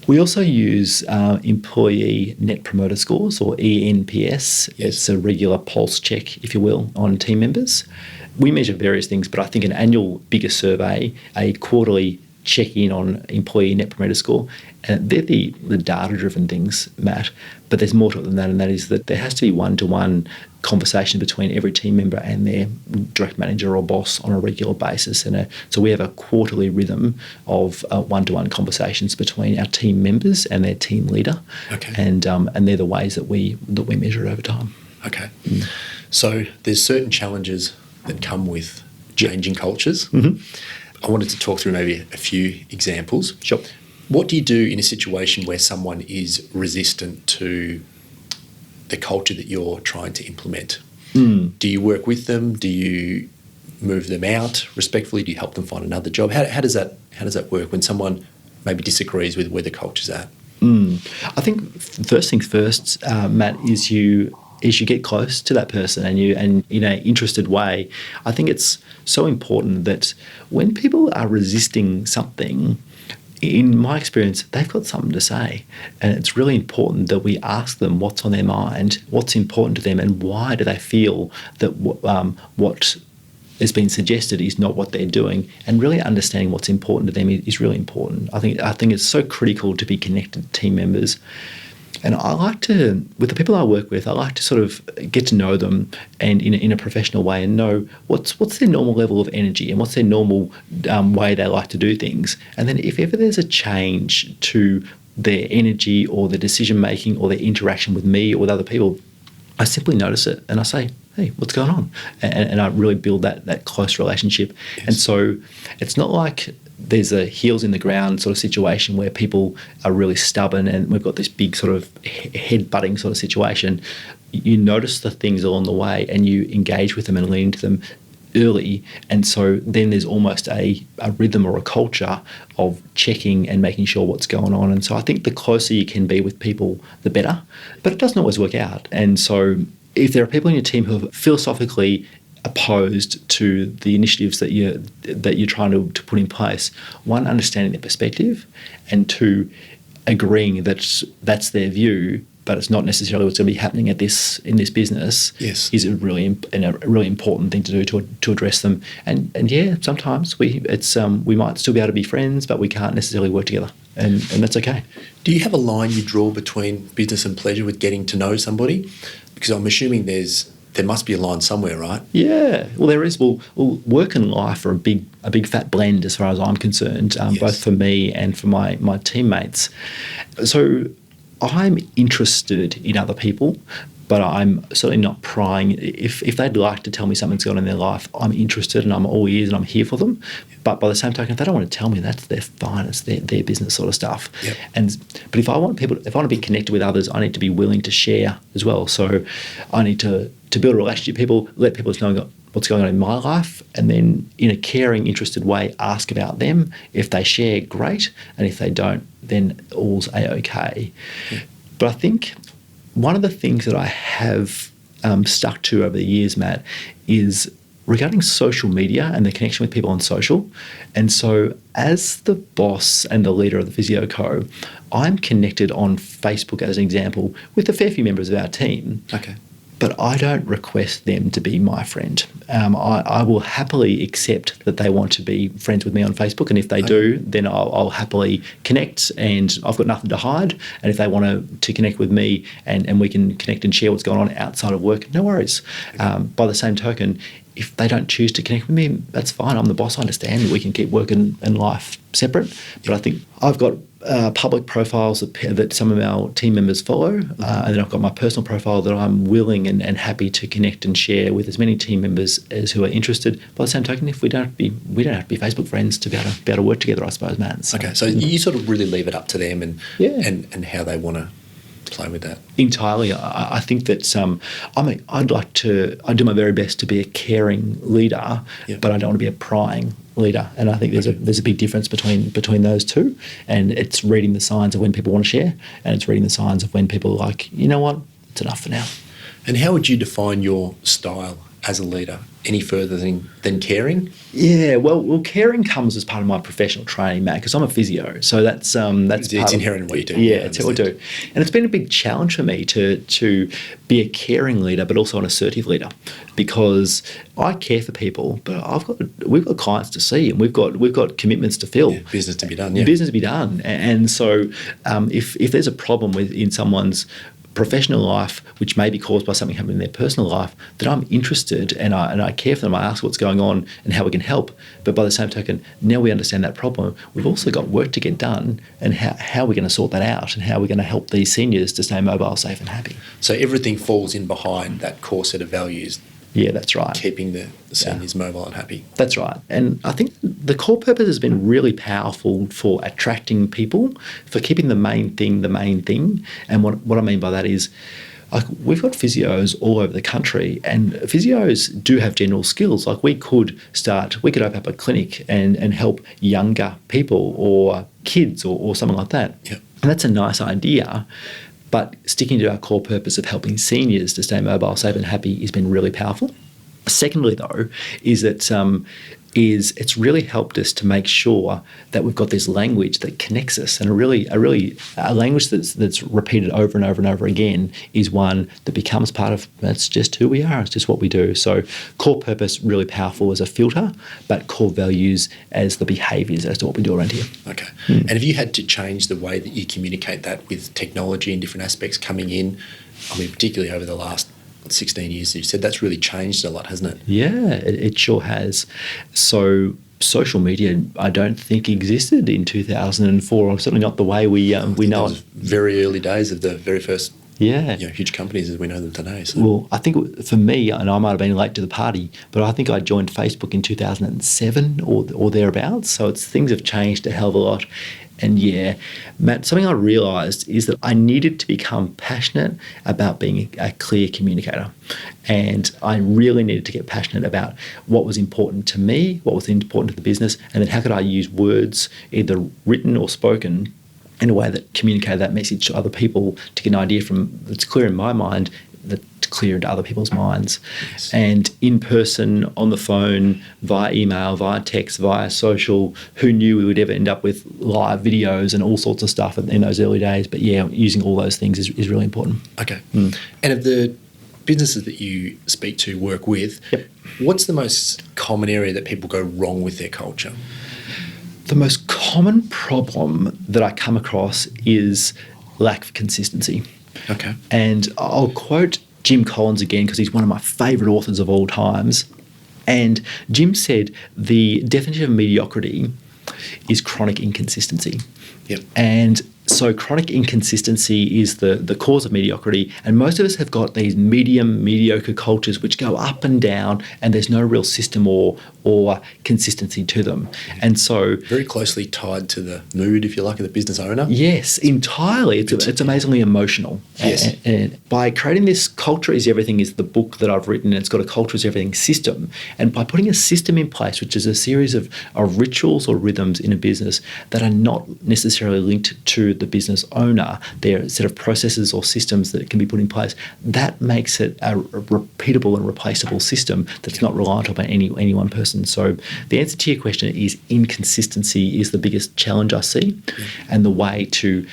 We also use employee net promoter scores, or ENPS. Yes. It's a regular pulse check, if you will, on team members. We measure various things, but I think an annual bigger survey, a quarterly check-in on employee net promoter score, and they're the data-driven things, Matt, but there's more to it than that, and that is that there has to be one-to-one conversation between every team member and their direct manager or boss on a regular basis. And so we have a quarterly rhythm of one-to-one conversations between our team members and their team leader. Okay. And they're the ways that we measure it over time. Okay. So there's certain challenges that come with changing cultures. Mm-hmm. I wanted to talk through maybe a few examples. Sure. What do you do in a situation where someone is resistant to the culture that you're trying to implement? Do you work with them? Do you move them out respectfully? Do you help them find another job? How does that work when someone maybe disagrees with where the culture's at? I think first things first, Matt, is you get close to that person and in an interested way. I think it's so important that when people are resisting something, in my experience, they've got something to say. And it's really important that we ask them what's on their mind, what's important to them, and why do they feel that what has been suggested is not what they're doing. And really understanding what's important to them is really important. I think it's so critical to be connected to team members. And I like to, with the people I work with, I like to sort of get to know them and in a professional way and know what's their normal level of energy and what's their normal way they like to do things. And then if ever there's a change to their energy or their decision making or their interaction with me or with other people, I simply notice it and I say, hey, what's going on? And I really build that close relationship. Yes. And so it's not like there's a heels in the ground sort of situation where people are really stubborn and we've got this big sort of head-butting sort of situation. You notice the things along the way and you engage with them and lean into them early. And so then there's almost a rhythm or a culture of checking and making sure what's going on. And so I think the closer you can be with people, the better. But it doesn't always work out. And so if there are people in your team who are philosophically opposed to the initiatives that you're trying to put in place, one, understanding their perspective, and two, agreeing that that's their view, but it's not necessarily what's going to be happening in this business. Yes, is a really important thing to do to address them. And yeah, sometimes we might still be able to be friends, but we can't necessarily work together, and that's okay. Do you have a line you draw between business and pleasure with getting to know somebody? Because I'm assuming there must be a line somewhere, right? Yeah, well, there is. Well, work and life are a big fat blend as far as I'm concerned, Yes. both for me and for my teammates. So I'm interested in other people, but I'm certainly not prying. If they'd like to tell me something's going on in their life, I'm interested and I'm all ears and I'm here for them. But by the same token, if they don't want to tell me, they're fine. It's their business sort of stuff. Yep. But if I want to be connected with others, I need to be willing to share as well. So I need to build a relationship with people, let people know what's going on in my life, and then in a caring, interested way, ask about them. If they share, great. And if they don't, then all's A-OK. Yeah. But I think one of the things that I have stuck to over the years, Matt, is regarding social media and the connection with people on social. And so as the boss and the leader of the Physio Co, I'm connected on Facebook, as an example, with a fair few members of our team. Okay. But I don't request them to be my friend. I will happily accept that they want to be friends with me on Facebook, and if they do, then I'll happily connect, and I've got nothing to hide. And if they want to connect with me and we can connect and share what's going on outside of work, no worries. By the same token, if they don't choose to connect with me, that's fine. I'm the boss. I understand. We can keep work and life separate. But I think I've got public profiles that some of our team members follow, and then I've got my personal profile that I'm willing and happy to connect and share with as many team members as who are interested. By the same token, if we don't have to be Facebook friends to be able to work together, I suppose, Matt. So you sort of really leave it up to them and how they want to play with that. Entirely. I think that I do my very best to be a caring leader, but I don't want to be a prying leader. And I think there's a big difference between those two. And it's reading the signs of when people want to share, and it's reading the signs of when people are like, you know what, it's enough for now. And how would you define your style as a leader? Any further than caring? Yeah, well, caring comes as part of my professional training, Matt, because I'm a physio. So that's it's inherent in what you do. Yeah, it's what I do. And it's been a big challenge for me to be a caring leader, but also an assertive leader, because I care for people, but we've got clients to see, and we've got commitments to fill. Yeah, business to be done. Business to be done. And so if there's a problem in someone's professional life, which may be caused by something happening in their personal life, that I'm interested and I care for them. I ask what's going on and how we can help. But by the same token, now we understand that problem, we've also got work to get done, and how we're going to sort that out, and how we're going to help these seniors to stay mobile, safe and happy. So everything falls in behind that core set of values. Yeah, that's right. Keeping the seniors mobile and happy. That's right. And I think the core purpose has been really powerful for attracting people, for keeping the main thing. And what I mean by that is, like, we've got physios all over the country, and physios do have general skills. Like, we could open up a clinic and help younger people or kids or something like that. Yep. And that's a nice idea. But sticking to our core purpose of helping seniors to stay mobile, safe and happy has been really powerful. Secondly, though, is that it's really helped us to make sure that we've got this language that connects us, and a language that's repeated over and over and over again is one that becomes part of, that's just who we are, it's just what we do. So core purpose, really powerful as a filter, but core values as the behaviours as to what we do around here. Okay. And have you had to change the way that you communicate that with technology and different aspects coming in? I mean, particularly over the last 16 years, you said that's really changed a lot, hasn't it? Yeah, it sure has. So social media, I don't think existed in 2004, or certainly not the way we know it. Very early days of the very first Yeah. Huge companies as we know them today. So. Well, I think for me, and I might have been late to the party, but I think I joined Facebook in 2007 or thereabouts. So things have changed a hell of a lot. And yeah, Matt, something I realised is that I needed to become passionate about being a clear communicator. And I really needed to get passionate about what was important to me, what was important to the business, and then how could I use words, either written or spoken, in a way that communicated that message to other people to get an idea from that's clear in my mind, that's clear into other people's minds. Yes. And in person, on the phone, via email, via text, via social, who knew we would ever end up with live videos and all sorts of stuff in those early days. But yeah, using all those things is really important. Okay. And of the businesses that you speak to, work with, Yep. What's the most common area that people go wrong with their culture? The most common problem that I come across is lack of consistency. Okay. And I'll quote Jim Collins again because he's one of my favourite authors of all times. And Jim said the definition of mediocrity is chronic inconsistency. Yep. And so chronic inconsistency is the cause of mediocrity, and most of us have got these mediocre cultures which go up and down, and there's no real system or consistency to them. And so very closely tied to the mood, if you like, of the business owner. Yes, entirely. It's amazingly emotional. Yes. And by creating this Culture is Everything is the book that I've written, and it's got a Culture is Everything system. And by putting a system in place, which is a series of rituals or rhythms in a business that are not necessarily linked to the business owner, there are a set of processes or systems that can be put in place. That makes it a repeatable and replaceable system that's not reliant upon any one person. So the answer to your question is inconsistency is the biggest challenge I see, and the way to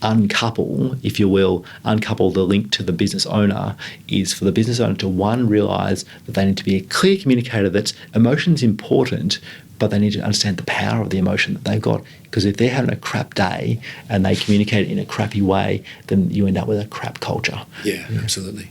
uncouple, if you will, the link to the business owner is for the business owner to, one, realise that they need to be a clear communicator that emotion's important, but they need to understand the power of the emotion that they've got. Because if they're having a crap day and they communicate in a crappy way, then you end up with a crap culture. Yeah, absolutely.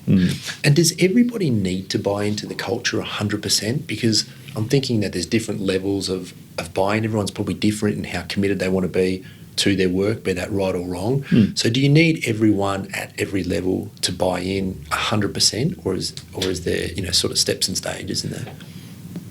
And does everybody need to buy into the culture 100%? Because I'm thinking that there's different levels of buy-in. Everyone's probably different in how committed they want to be to their work, be that right or wrong. So do you need everyone at every level to buy in 100%, or is there sort of steps and stages in that?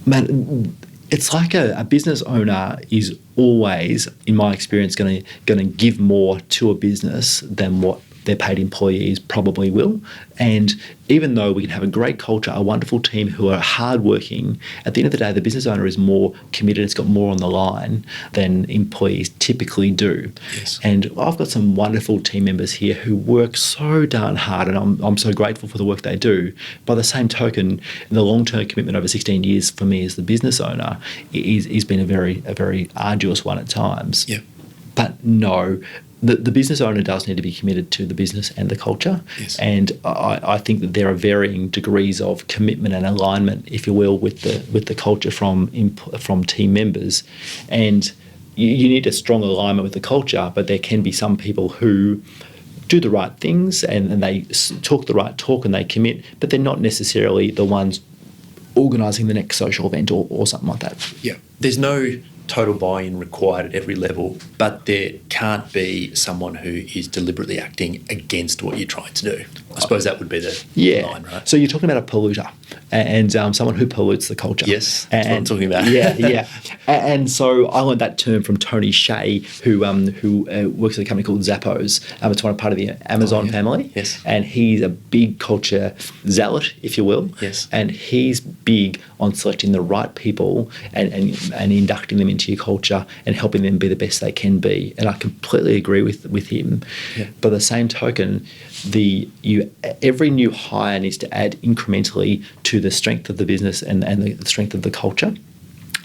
Man, it's like a business owner is always, in my experience, going to give more to a business than what their paid employees probably will. And even though we can have a great culture, a wonderful team who are hardworking, at the end of the day, the business owner is more committed, it's got more on the line than employees typically do. Yes. And I've got some wonderful team members here who work so darn hard, and I'm so grateful for the work they do. By the same token, the long-term commitment over 16 years for me as the business owner is been a very arduous one at times. Yeah. But no, the business owner does need to be committed to the business and the culture. Yes. And I think that there are varying degrees of commitment and alignment, if you will, with the culture from team members. And you need a strong alignment with the culture, but there can be some people who do the right things and they talk the right talk and they commit, but they're not necessarily the ones organising the next social event or something like that. Yeah. There's no total buy-in required at every level, but there can't be someone who is deliberately acting against what you're trying to do. I suppose that would be the line, right? So you're talking about a polluter and someone who pollutes the culture. Yes, that's what I'm talking about. Yeah. And so I learned that term from Tony Shea, who works at a company called Zappos. It's part of the Amazon family. Yes. And he's a big culture zealot, if you will. Yes. And he's big on selecting the right people and inducting them into your culture and helping them be the best they can be. And I completely agree with him. Yeah. By the same token, every new hire needs to add incrementally to the strength of the business and the strength of the culture.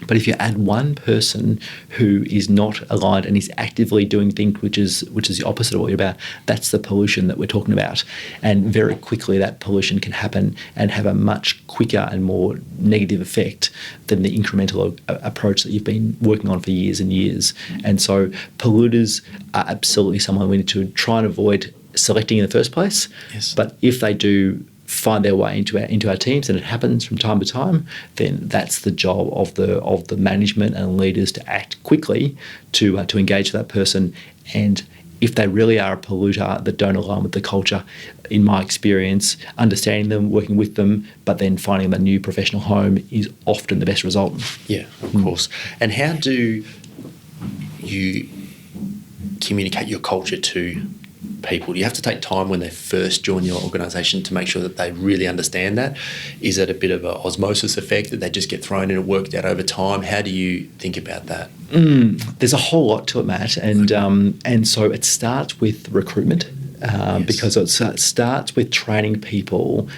But if you add one person who is not aligned and is actively doing things which is the opposite of what you're about, that's the pollution that we're talking about. And very quickly that pollution can happen and have a much quicker and more negative effect than the incremental approach that you've been working on for years and years. And so polluters are absolutely someone we need to try and avoid selecting in the first place. Yes. But if they do find their way into our teams, and it happens from time to time, then that's the job of the management and leaders to act quickly to engage that person. And if they really are a polluter that don't align with the culture, in my experience, understanding them, working with them, but then finding them a new professional home is often the best result. Yeah, of course. And how do you communicate your culture to people? Do you have to take time when they first join your organisation to make sure that they really understand that? Is it a bit of an osmosis effect that they just get thrown in and worked out over time? How do you think about that? There's a whole lot to it, Matt, and so it starts with recruitment. Because it starts with training people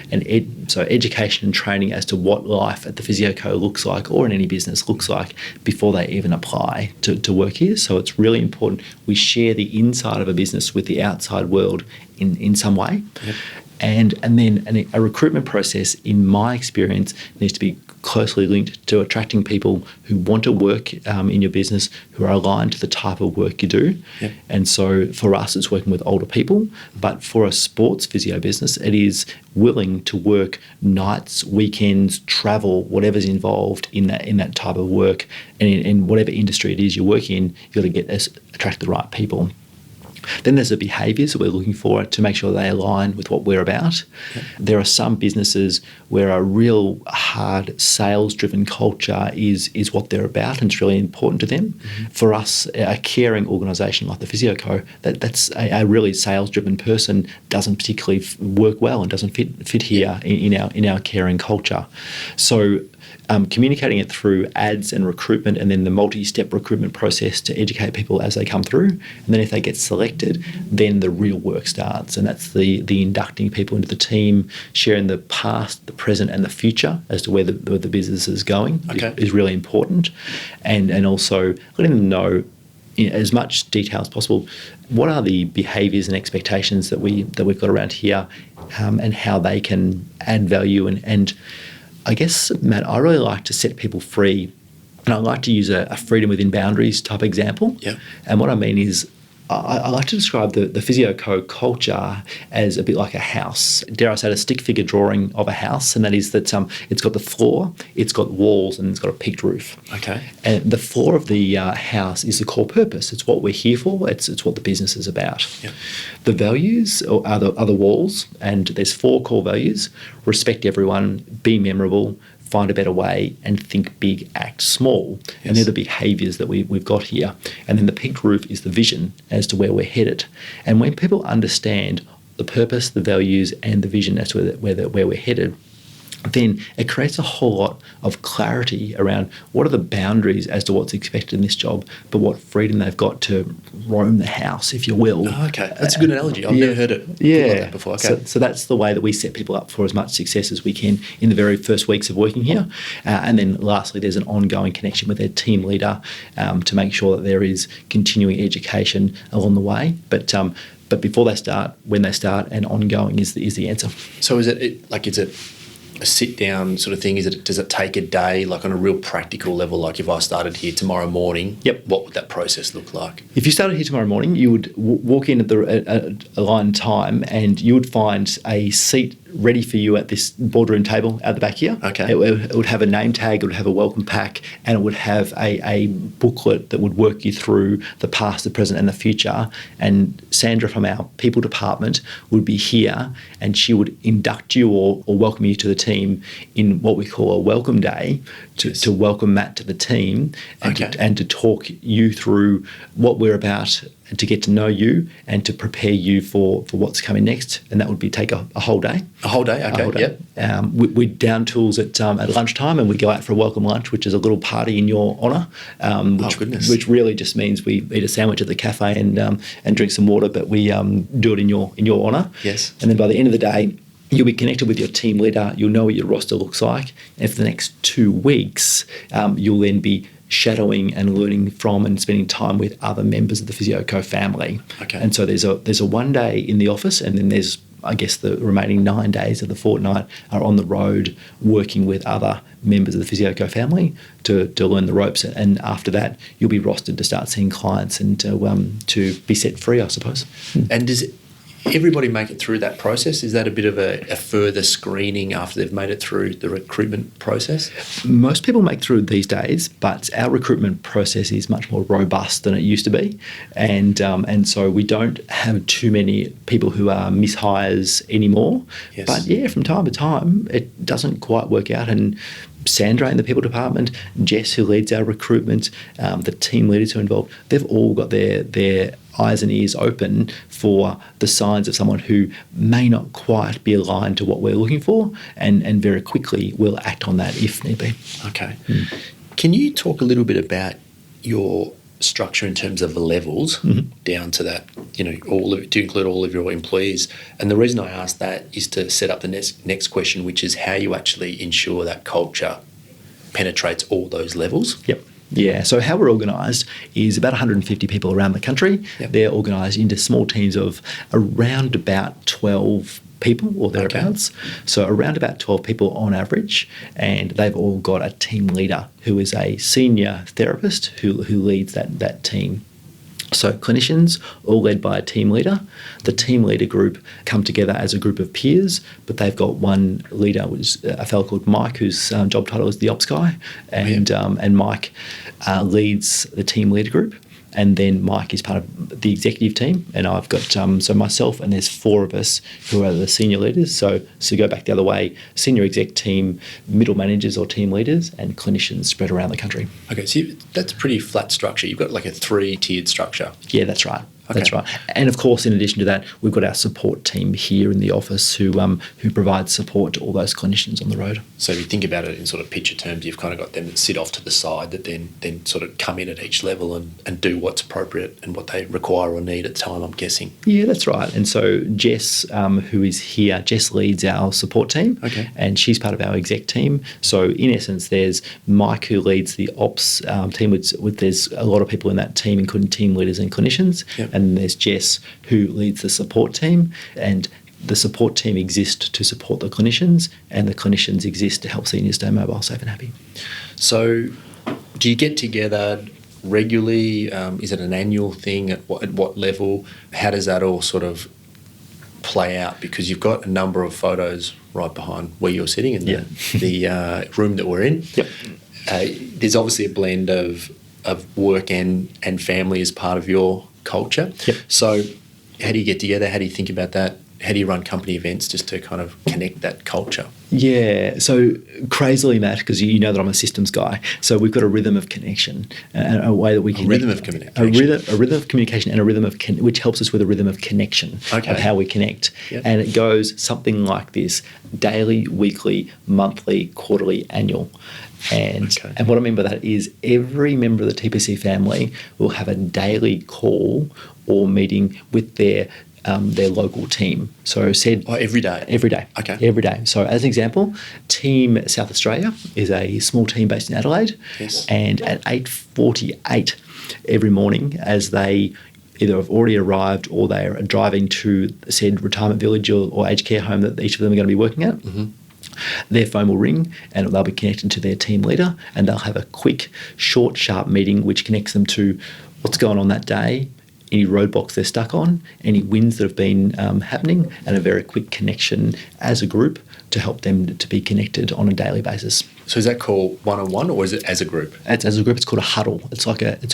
so education and training as to what life at the Physio Co looks like, or in any business looks like, before they even apply to work here. So it's really important we share the inside of a business with the outside world in some way. Yep. And then a recruitment process, in my experience, needs to be closely linked to attracting people who want to work in your business, who are aligned to the type of work you do. Yep. And so for us, it's working with older people. But for a sports physio business, it is willing to work nights, weekends, travel, whatever's involved in that type of work. And in whatever industry it is you work in, you've got to attract the right people. Then there's the behaviours that we're looking for to make sure they align with what we're about. Yep. There are some businesses where a real hard sales-driven culture is what they're about, and it's really important to them. For us, a caring organisation like the Physio Co, that's a really sales-driven person doesn't particularly work well and doesn't fit here in our caring culture. So communicating it through ads and recruitment, and then the multi-step recruitment process to educate people as they come through. And then if they get selected, then the real work starts. And that's the inducting people into the team, sharing the past, the present and the future as to where the business is going is really important. And also letting them know in as much detail as possible what are the behaviours and expectations that we've got around here, and how they can add value. And I guess, Matt, I really like to set people free, and I like to use a freedom within boundaries type example. Yeah. And what I mean is I like to describe the Physio Co culture as a bit like a house. Dare I say, a stick figure drawing of a house, and that is that it's got the floor, it's got walls, and it's got a peaked roof. Okay. And the floor of the house is the core purpose. It's what we're here for. It's what the business is about. Yep. The values are the walls, and there's 4 core values: respect everyone, be memorable, find a better way, and think big, act small. Yes. And they're the behaviours that we've got here. And then the peaked roof is the vision as to where we're headed. And when people understand the purpose, the values, and the vision as to where we're headed, then it creates a whole lot of clarity around what are the boundaries as to what's expected in this job, but what freedom they've got to roam the house, if you will. Oh, okay. That's a good analogy. I've never heard it like that before. Okay. So that's the way that we set people up for as much success as we can in the very first weeks of working here. And then lastly, there's an ongoing connection with their team leader to make sure that there is continuing education along the way. But before they start, when they start, and ongoing is the answer. So is it a sit-down sort of thing? Does it take a day, like on a real practical level? Like if I started here tomorrow morning, what would that process look like? If you started here tomorrow morning, you would walk in at a aligned time, and you would find a seat ready for you at this boardroom table at the back here. Okay. It would have a name tag, it would have a welcome pack, and it would have a booklet that would work you through the past, the present, and the future. And Sandra from our people department would be here, and she would induct you or welcome you to the team in what we call a welcome day to welcome Matt to the team, and to talk you through what we're about, and to get to know you and to prepare you for what's coming next. And that would take a whole day. A whole day, okay. Yep. We down tools at lunchtime, and we go out for a welcome lunch, which is a little party in your honour. Which really just means we eat a sandwich at the cafe and drink some water, but we do it in your honour. Yes. And then by the end of the day, you'll be connected with your team leader. You'll know what your roster looks like. And for the next 2 weeks, you'll then be shadowing and learning from and spending time with other members of the Physio Co family. Okay. And so there's a 1 day in the office, and then there's, I guess, the remaining 9 days of the fortnight are on the road working with other members of the Physio Co family to learn the ropes. And after that, you'll be rostered to start seeing clients and to be set free, I suppose. And does everybody make it through that process? Is that a bit of a further screening after they've made it through the recruitment process? Most people make through these days, but our recruitment process is much more robust than it used to be. And so we don't have too many people who are mishires anymore. Yes. But from time to time, it doesn't quite work out. And Sandra in the people department, Jess who leads our recruitment, the team leaders who are involved, they've all got their eyes and ears open for the signs of someone who may not quite be aligned to what we're looking for, and very quickly we'll act on that if need be. Okay. Can you talk a little bit about your structure in terms of the levels down to that, to include all of your employees? And the reason I ask that is to set up the next question, which is how you actually ensure that culture penetrates all those levels. Yep. Yeah, so how we're organised is about 150 people around the country. Yep. They're organised into small teams of around about 12 people or thereabouts. Okay. So around about 12 people on average, and they've all got a team leader who is a senior therapist who leads that team. So clinicians, all led by a team leader. The team leader group come together as a group of peers, but they've got one leader, which is a fellow called Mike, whose job title is the Ops Guy, and Mike leads the team leader group. and then Mike is part of the executive team, and I've got so myself, and there's 4 of us who are the senior leaders. So go back the other way, senior exec team, middle managers or team leaders, and clinicians spread around the country. Okay, so that's a pretty flat structure. You've got like a 3-tiered structure. Yeah, that's right. Okay. That's right. And of course, in addition to that, we've got our support team here in the office who provide support to all those clinicians on the road. So if you think about it in sort of picture terms, you've kind of got them that sit off to the side that then sort of come in at each level and do what's appropriate and what they require or need at the time, I'm guessing. Yeah, that's right. And so Jess, who is here, Jess leads our support team, and she's part of our exec team. So in essence, there's Mike who leads the ops team. There's a lot of people in that team, including team leaders and clinicians. Yep. And there's Jess who leads the support team, and the support team exists to support the clinicians, and the clinicians exist to help seniors stay mobile, safe and happy. So do you get together regularly? Is it an annual thing? At what level? How does that all sort of play out? Because you've got a number of photos right behind where you're sitting in the room that we're in. Yep. There's obviously a blend of work and family as part of your culture. Yep. So how do you get together? How do you think about that? How do you run company events just to kind of connect that culture? Yeah, so crazily, Matt, because you know that I'm a systems guy, so we've got a rhythm of connection, a way that we can... A rhythm of communication. A rhythm of communication and a rhythm of... which helps us with a rhythm of connection of how we connect. Yep. And it goes something like this: daily, weekly, monthly, quarterly, annual. And what I mean by that is every member of the TPC family will have a daily call or meeting with their local team. So said every day. Every day. Okay. Every day. So as an example, Team South Australia is a small team based in Adelaide. Yes. And at 8:48 every morning, as they either have already arrived or they are driving to said retirement village or aged care home that each of them are going to be working at, their phone will ring and they'll be connected to their team leader, and they'll have a quick, short, sharp meeting which connects them to what's going on that day, any roadblocks they're stuck on, any wins that have been happening, and a very quick connection as a group to help them to be connected on a daily basis. So is that called one-on-one or is it as a group? As a group, it's called a huddle. It's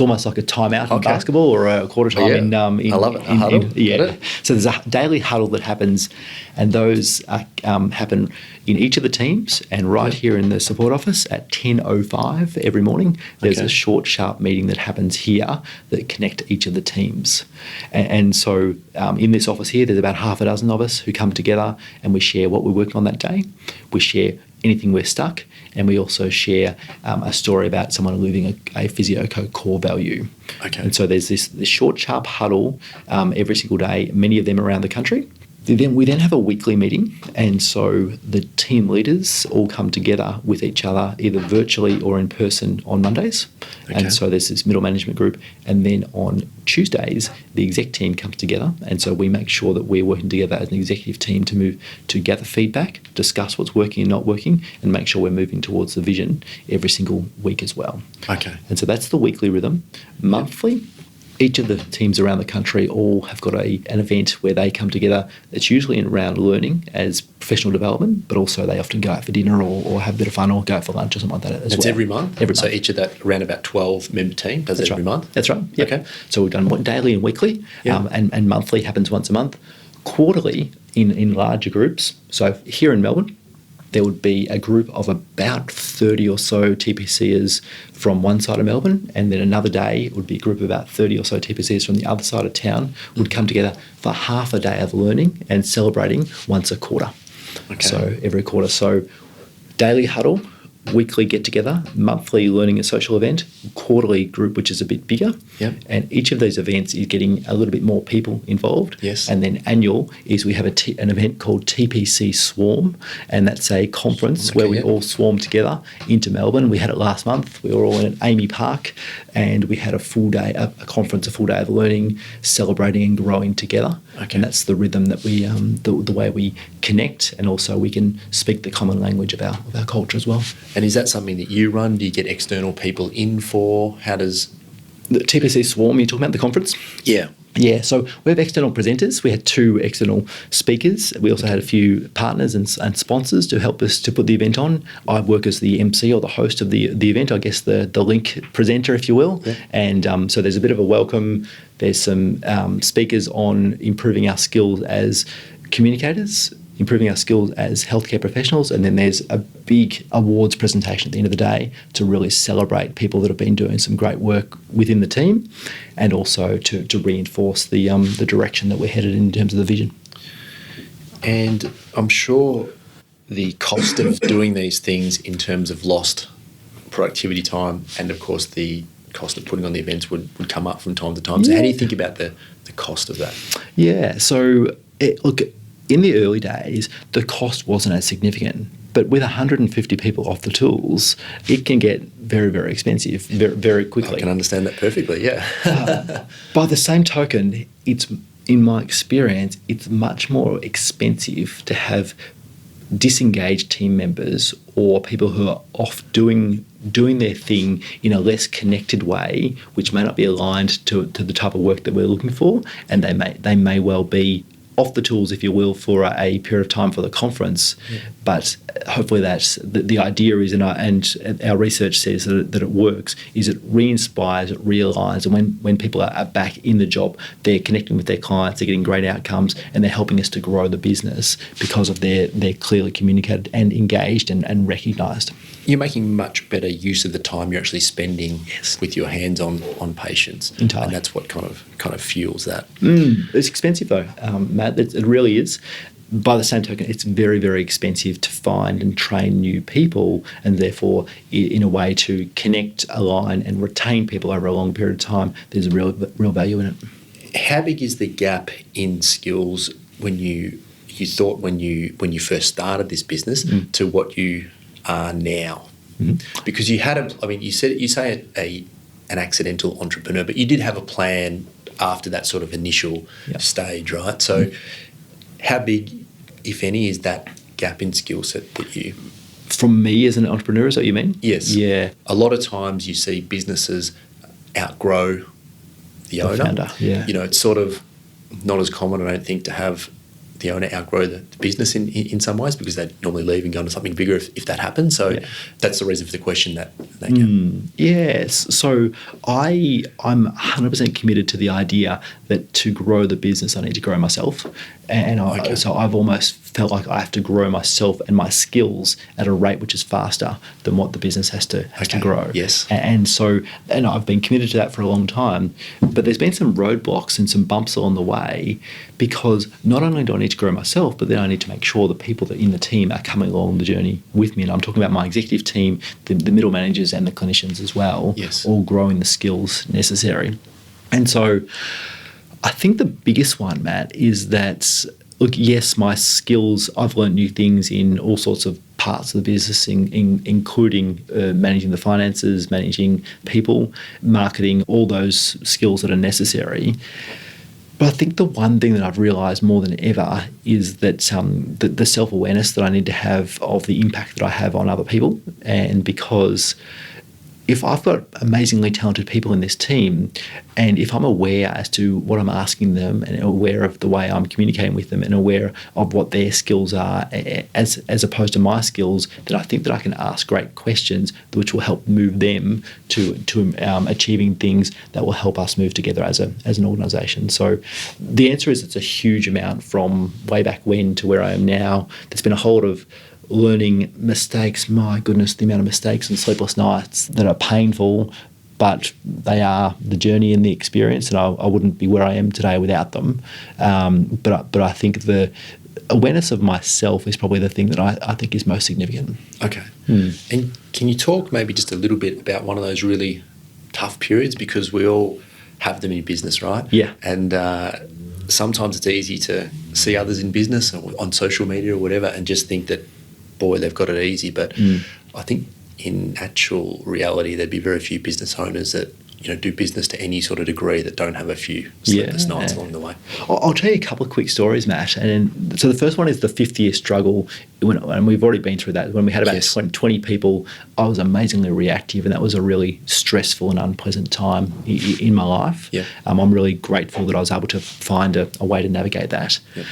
almost like a timeout in basketball or a quarter time I love it. A huddle. So there's a daily huddle that happens, and those happen in each of the teams. And right here in the support office at 10:05 every morning, there's a short, sharp meeting that happens here that connect each of the teams. And so in this office here, there's about half a dozen of us who come together and we share what we're working on that day. We share anything we're stuck, and we also share a story about someone living a Physio Co core value. Okay. And so there's this short, sharp huddle every single day, many of them around the country. We then have a weekly meeting, and so the team leaders all come together with each other either virtually or in person on Mondays. And so there's this middle management group, and then on Tuesdays the exec team comes together, and so we make sure that we're working together as an executive team to move to gather feedback, discuss what's working and not working, and make sure we're moving towards the vision every single week as well. Okay. And so that's the weekly rhythm. Monthly, each of the teams around the country all have got an event where they come together. It's usually around learning as professional development, but also they often go out for dinner or have a bit of fun or go out for lunch or something like that as well. That's every month? Every month. month. So each of that around about 12-member team does it every month? That's right. Yep. Okay. So we've done daily and weekly, and monthly happens once a month. Quarterly in larger groups. So here in Melbourne, there would be a group of about 30 or so TPCers from one side of Melbourne, and then another day it would be a group of about 30 or so TPCers from the other side of town would come together for half a day of learning and celebrating once a quarter. Okay. So every quarter. So daily huddle, weekly get-together, monthly learning and social event, quarterly group, which is a bit bigger. Yep. And each of those events is getting a little bit more people involved. Yes. And then annual is we have an event called TPC Swarm, and that's a conference where we all swarm together into Melbourne. We had it last month. We were all in Amy Park, and we had a full day, a conference, a full day of learning, celebrating and growing together. Okay. And that's the rhythm that we, the way we connect, and also we can speak the common language of our culture as well. And is that something that you run? Do you get external people in for? How does The TPC Swarm, you're talking about the conference? Yeah. Yeah, so we have external presenters. We had 2 external speakers. We also had a few partners and sponsors to help us to put the event on. I work as the MC or the host of the event, I guess the link presenter, if you will. Yeah. And so there's a bit of a welcome. There's some speakers on improving our skills as communicators, improving our skills as healthcare professionals, and then there's a big awards presentation at the end of the day to really celebrate people that have been doing some great work within the team, and also to reinforce the direction that we're headed in terms of the vision. And I'm sure the cost of doing these things in terms of lost productivity time and, of course, the cost of putting on the events would come up from time to time. So how do you think about the cost of that? Yeah, so look, in the early days, the cost wasn't as significant. But with 150 people off the tools, it can get very, very expensive very, very quickly. I can understand that perfectly, yeah. By the same token, in my experience, it's much more expensive to have disengaged team members or people who are off doing their thing in a less connected way, which may not be aligned to the type of work that we're looking for, and they may well be off the tools, if you will, for a period of time for the conference. Yeah. But hopefully that's the idea is, and our research says that it works, is it re-inspires, it realigns, and when people are back in the job, they're connecting with their clients, they're getting great outcomes, and they're helping us to grow the business because of they're clearly communicated and engaged and recognised. You're making much better use of the time you're actually spending with your hands on patients. Entirely. And that's what kind of fuels that. It's expensive though, Matt. It really is. By the same token, it's very, very expensive to find and train new people, and therefore, in a way, to connect, align, and retain people over a long period of time. There's a real value in it. How big is the gap in skills when you thought when you first started this business to what you are now? Mm-hmm. Because you had you say an accidental entrepreneur, but you did have a plan after that sort of initial stage, right? So how big, if any, is that gap in skill set that you... From me as an entrepreneur, is that what you mean? Yes. Yeah. A lot of times you see businesses outgrow the owner. Founder, yeah. It's sort of not as common, I don't think, to have the owner outgrow the business in some ways, because they normally leave and go into something bigger if that happens. So that's the reason for the question that Yes. So I'm 100% committed to the idea that to grow the business, I need to grow myself. And so I've almost felt like I have to grow myself and my skills at a rate which is faster than what the business has to grow. Yes. And I've been committed to that for a long time. But there's been some roadblocks and some bumps along the way, because not only do I need to grow myself, but then I need to make sure the people that in the team are coming along the journey with me. And I'm talking about my executive team, the middle managers and the clinicians as well, all growing the skills necessary. And so I think the biggest one, Matt, is that, look, yes, my skills, I've learned new things in all sorts of parts of the business, including managing the finances, managing people, marketing, all those skills that are necessary. But I think the one thing that I've realised more than ever is that the self-awareness that I need to have of the impact that I have on other people. And because if I've got amazingly talented people in this team, and if I'm aware as to what I'm asking them and aware of the way I'm communicating with them and aware of what their skills are as opposed to my skills, then I think that I can ask great questions which will help move them to achieving things that will help us move together as an organisation. So the answer is it's a huge amount from way back when to where I am now. There's been a whole lot of learning mistakes. My goodness, the amount of mistakes and sleepless nights that are painful, but they are the journey and the experience, and I wouldn't be where I am today without them. But I think the awareness of myself is probably the thing that I think is most significant. Okay. And can you talk maybe just a little bit about one of those really tough periods, because we all have them in business, right? Yeah. And sometimes it's easy to see others in business or on social media or whatever and just think that, boy, they've got it easy. But I think in actual reality, there'd be very few business owners that do business to any sort of degree that don't have a few sleepless nights along the way. I'll tell you a couple of quick stories, Matt. And so the first one is the 5th-year struggle, and we've already been through that. When we had about 20 people, I was amazingly reactive, and that was a really stressful and unpleasant time in my life. Yeah. I'm really grateful that I was able to find a way to navigate that. Yeah.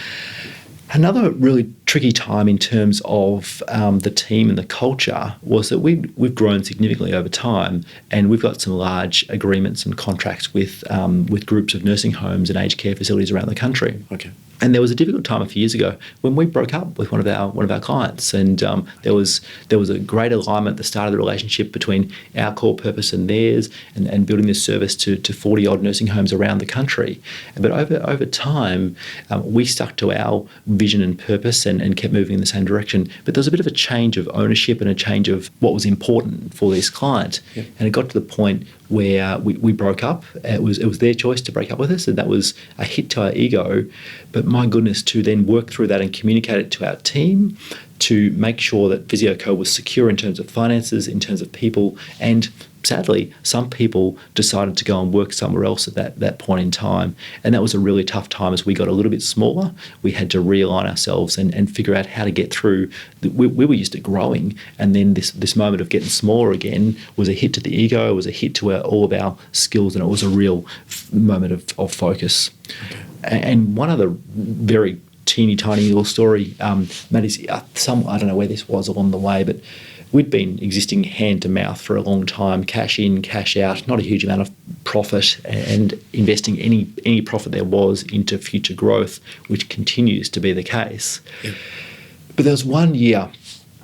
Another really tricky time in terms of the team and the culture was that we've grown significantly over time, and we've got some large agreements and contracts with groups of nursing homes and aged care facilities around the country. Okay. And there was a difficult time a few years ago when we broke up with one of our clients, and there was a great alignment at the start of the relationship between our core purpose and theirs, and building this service to 40 odd nursing homes around the country. But over time, we stuck to our vision and purpose and kept moving in the same direction. But there was a bit of a change of ownership and a change of what was important for this client, and it got to the point where we broke up. It was their choice to break up with us, and that was a hit to our ego. But my goodness, to then work through that and communicate it to our team, to make sure that Physio Co was secure in terms of finances, in terms of people, and sadly, some people decided to go and work somewhere else at that point in time. And that was a really tough time as we got a little bit smaller. We had to realign ourselves and figure out how to get through. We were used to growing, and then this moment of getting smaller again was a hit to the ego, was a hit to all of our skills, and it was a real moment of focus. Okay. And one other very teeny tiny little story, Matt, is I don't know where this was along the way, but we'd been existing hand to mouth for a long time, cash in, cash out, not a huge amount of profit, and investing any profit there was into future growth, which continues to be the case. Yeah. But there was one year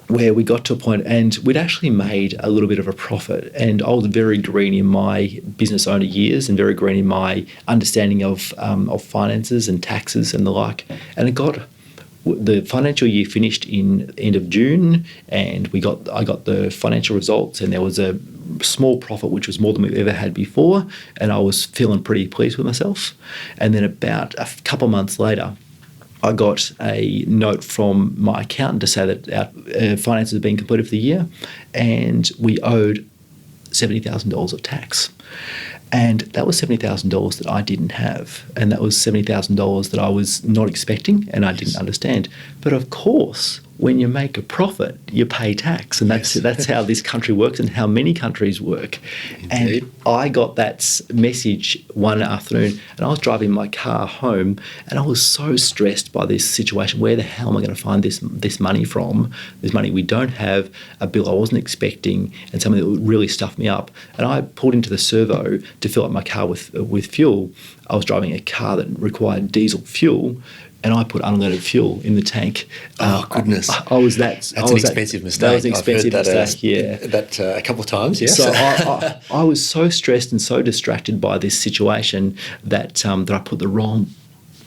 where we got to a point and we'd actually made a little bit of a profit, and I was very green in my business owner years and very green in my understanding of finances and taxes and the like. And the financial year finished in end of June, and I got the financial results, and there was a small profit, which was more than we've ever had before, and I was feeling pretty pleased with myself. And then about a couple of months later, I got a note from my accountant to say that our finances had been completed for the year, and we owed $70,000 of tax. And that was $70,000 that I didn't have, and that was $70,000 that I was not expecting and I didn't understand. But of course, when you make a profit, you pay tax, and that's how this country works and how many countries work. Indeed. And I got that message one afternoon, and I was driving my car home, and I was so stressed by this situation. Where the hell am I going to find this money from? This money we don't have, a bill I wasn't expecting, and something that would really stuff me up. And I pulled into the servo to fill up my car with fuel. I was driving a car that required diesel fuel, and I put unleaded fuel in the tank. Oh, goodness. That's an expensive mistake. That was an expensive mistake, yeah. That a couple of times, yes. So I was so stressed and so distracted by this situation that I put the wrong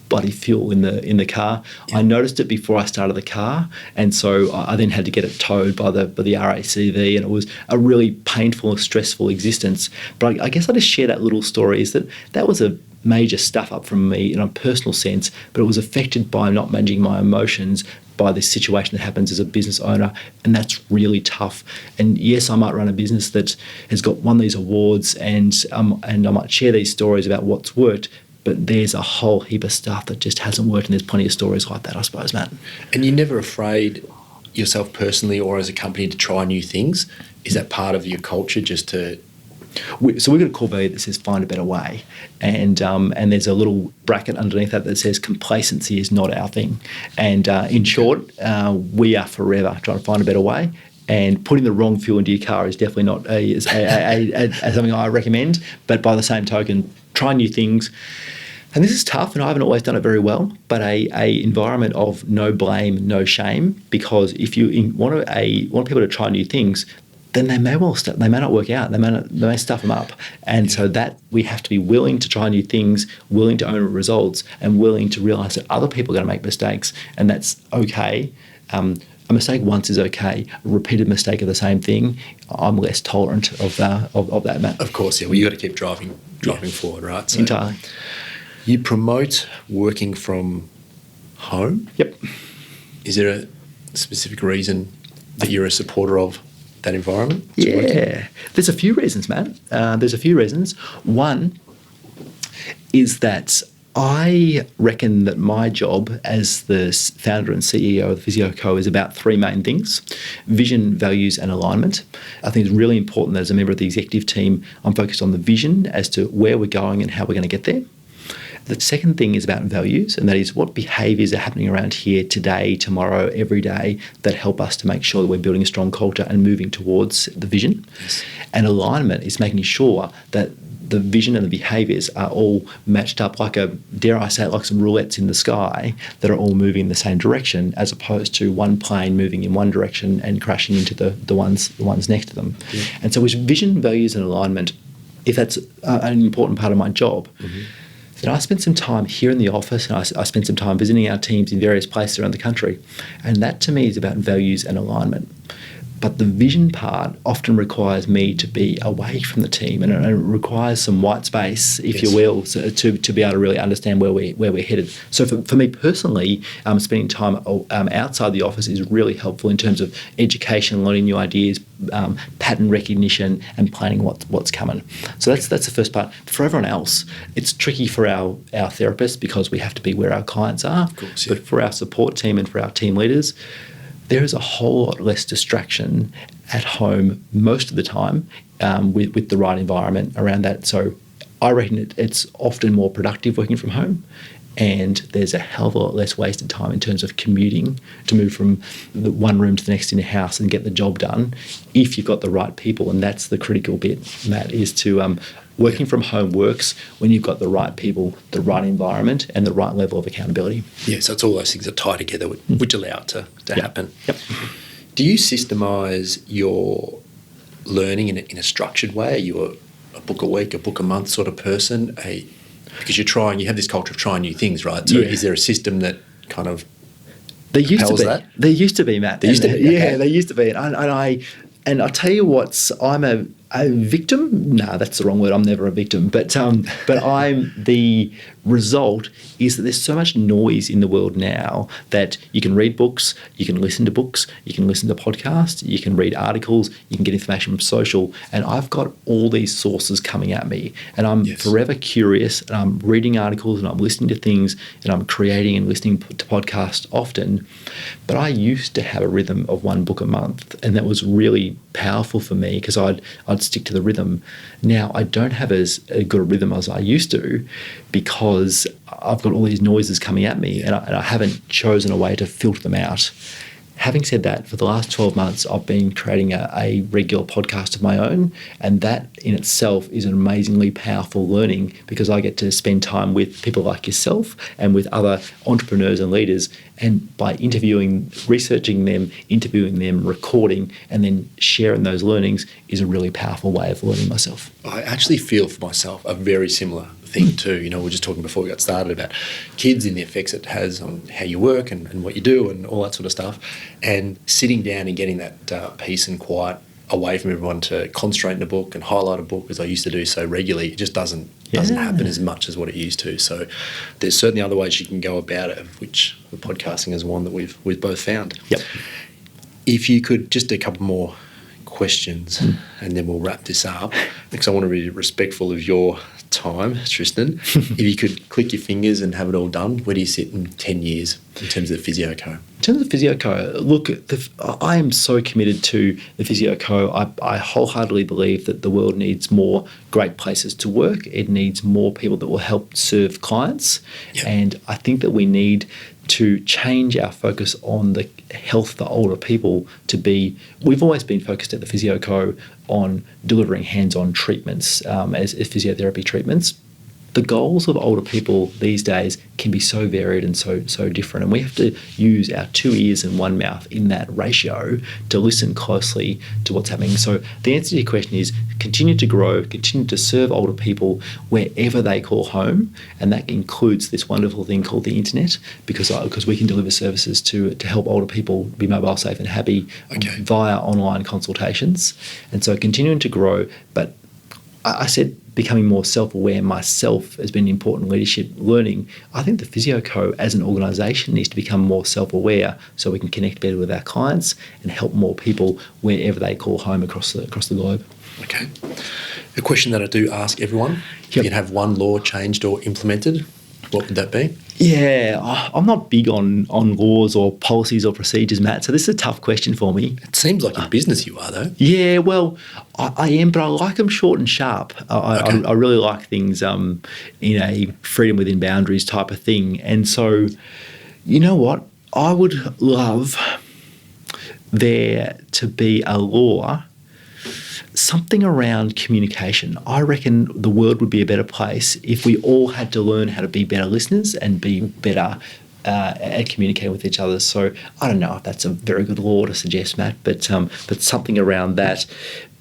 bloody fuel in the car. Yeah. I noticed it before I started the car, and so I then had to get it towed by the RACV, and it was a really painful and stressful existence. But I guess I just share that little story, is that was a major stuff up from me in a personal sense, but it was affected by not managing my emotions by this situation that happens as a business owner, and that's really tough. And yes, I might run a business that has won these awards, and I might share these stories about what's worked, but there's a whole heap of stuff that just hasn't worked, and there's plenty of stories like that, I suppose, Matt. And you're never afraid yourself personally or as a company to try new things? Is that part of your culture, just to... So we've got a core value that says find a better way, and there's a little bracket underneath that says complacency is not our thing. And in short, we are forever trying to find a better way, and putting the wrong fuel into your car is definitely not something I recommend. But by the same token, try new things. And this is tough, and I haven't always done it very well, but a environment of no blame, no shame, because if you want people to try new things, then they may not work out. They may stuff them up. And so that we have to be willing to try new things, willing to own results, and willing to realise that other people are going to make mistakes, and that's okay. A mistake once is okay. A repeated mistake of the same thing, I'm less tolerant of that, Matt. Of course, yeah. Well, you got to keep driving forward, right? So entirely. You promote working from home. Yep. Is there a specific reason that you're a supporter of that environment? Yeah, there's a few reasons, Matt. There's a few reasons. One is that I reckon that my job as the founder and CEO of the Physio Co is about three main things: vision, values, and alignment. I think it's really important that as a member of the executive team, I'm focused on the vision as to where we're going and how we're going to get there. The second thing is about values, and that is what behaviours are happening around here today, tomorrow, every day that help us to make sure that we're building a strong culture and moving towards the vision. Yes. And alignment is making sure that the vision and the behaviours are all matched up like dare I say it, like some roulettes in the sky that are all moving in the same direction, as opposed to one plane moving in one direction and crashing into the ones next to them. Yeah. And so with vision, values and alignment, if that's an important part of my job, then I spent some time here in the office, and I spent some time visiting our teams in various places around the country. And that to me is about values and alignment. But the vision part often requires me to be away from the team, and it requires some white space, if you will, so to be able to really understand where we're headed. So for me personally, spending time outside the office is really helpful in terms of education, learning new ideas, pattern recognition, and planning what's coming. So that's the first part. For everyone else, it's tricky for our therapists because we have to be where our clients are. Of course, yeah. But for our support team and for our team leaders, there is a whole lot less distraction at home most of the time with the right environment around that. So I reckon it's often more productive working from home, and there's a hell of a lot less wasted time in terms of commuting to move from the one room to the next in your house and get the job done if you've got the right people. And that's the critical bit, Matt, is to working from home works when you've got the right people, the right environment, and the right level of accountability. Yeah, so it's all those things that tie together, which allow it to happen. Yep. Do you systemise your learning in a structured way? Are you a book a week, a book a month sort of person? Because you have this culture of trying new things, right? So is there a system that kind of There used to be. That? There used to be, Matt. There used to be. Okay. Yeah, there used to be. And I tell you what, I'm a victim. No, that's the wrong word. I'm never a victim. But I'm the result is that there's so much noise in the world now that you can read books, you can listen to books, you can listen to podcasts, you can read articles, you can get information from social, and I've got all these sources coming at me, and I'm forever curious, and I'm reading articles, and I'm listening to things, and I'm creating and listening to podcasts often. But I used to have a rhythm of one book a month, and that was really powerful for me because I'd stick to the rhythm. Now I don't have as good a rhythm as I used to because I've got all these noises coming at me, and I haven't chosen a way to filter them out. Having said that, for the last 12 months, I've been creating a regular podcast of my own, and that in itself is an amazingly powerful learning because I get to spend time with people like yourself and with other entrepreneurs and leaders, and by researching them, interviewing them, recording, and then sharing those learnings is a really powerful way of learning myself. I actually feel for myself a very similar thing too. You know, we were just talking before we got started about kids and the effects it has on how you work and what you do and all that sort of stuff. And sitting down and getting that peace and quiet away from everyone to concentrate in a book and highlight a book as I used to do so regularly, it just doesn't happen as much as what it used to. So there's certainly other ways you can go about it, of which the podcasting is one that we've both found. Yep. If you could, just a couple more questions and then we'll wrap this up, because I want to be respectful of your time, Tristan. If you could click your fingers and have it all done, where do you sit in 10 years in terms of Physio Co? In terms of Physio Co, look, I am so committed to the Physio Co. I wholeheartedly believe that the world needs more great places to work. It needs more people that will help serve clients. Yep. And I think that we need to change our focus on the health for older people we've always been focused at the Physio Co on delivering hands-on treatments as physiotherapy treatments. The goals of older people these days can be so varied and so different, and we have to use our 2 ears and 1 mouth in that ratio to listen closely to what's happening. So the answer to your question is continue to grow, continue to serve older people wherever they call home, and that includes this wonderful thing called the internet, because we can deliver services to help older people be mobile safe and happy via online consultations. And so continuing to grow, but I said becoming more self-aware myself has been important leadership learning. I think the Physio Co as an organisation needs to become more self-aware so we can connect better with our clients and help more people wherever they call home across the globe. Okay. A question that I do ask everyone, if you could have one law changed or implemented, what would that be? Yeah, I'm not big on laws or policies or procedures, Matt, so this is a tough question for me. It seems like in business you are, though. Yeah, well, I am, but I like them short and sharp. I really like things in a freedom within boundaries type of thing. And so, you know what? I would love there to be a law, something around communication. I reckon the world would be a better place if we all had to learn how to be better listeners and be better at communicating with each other. So I don't know if that's a very good law to suggest, Matt, but something around that,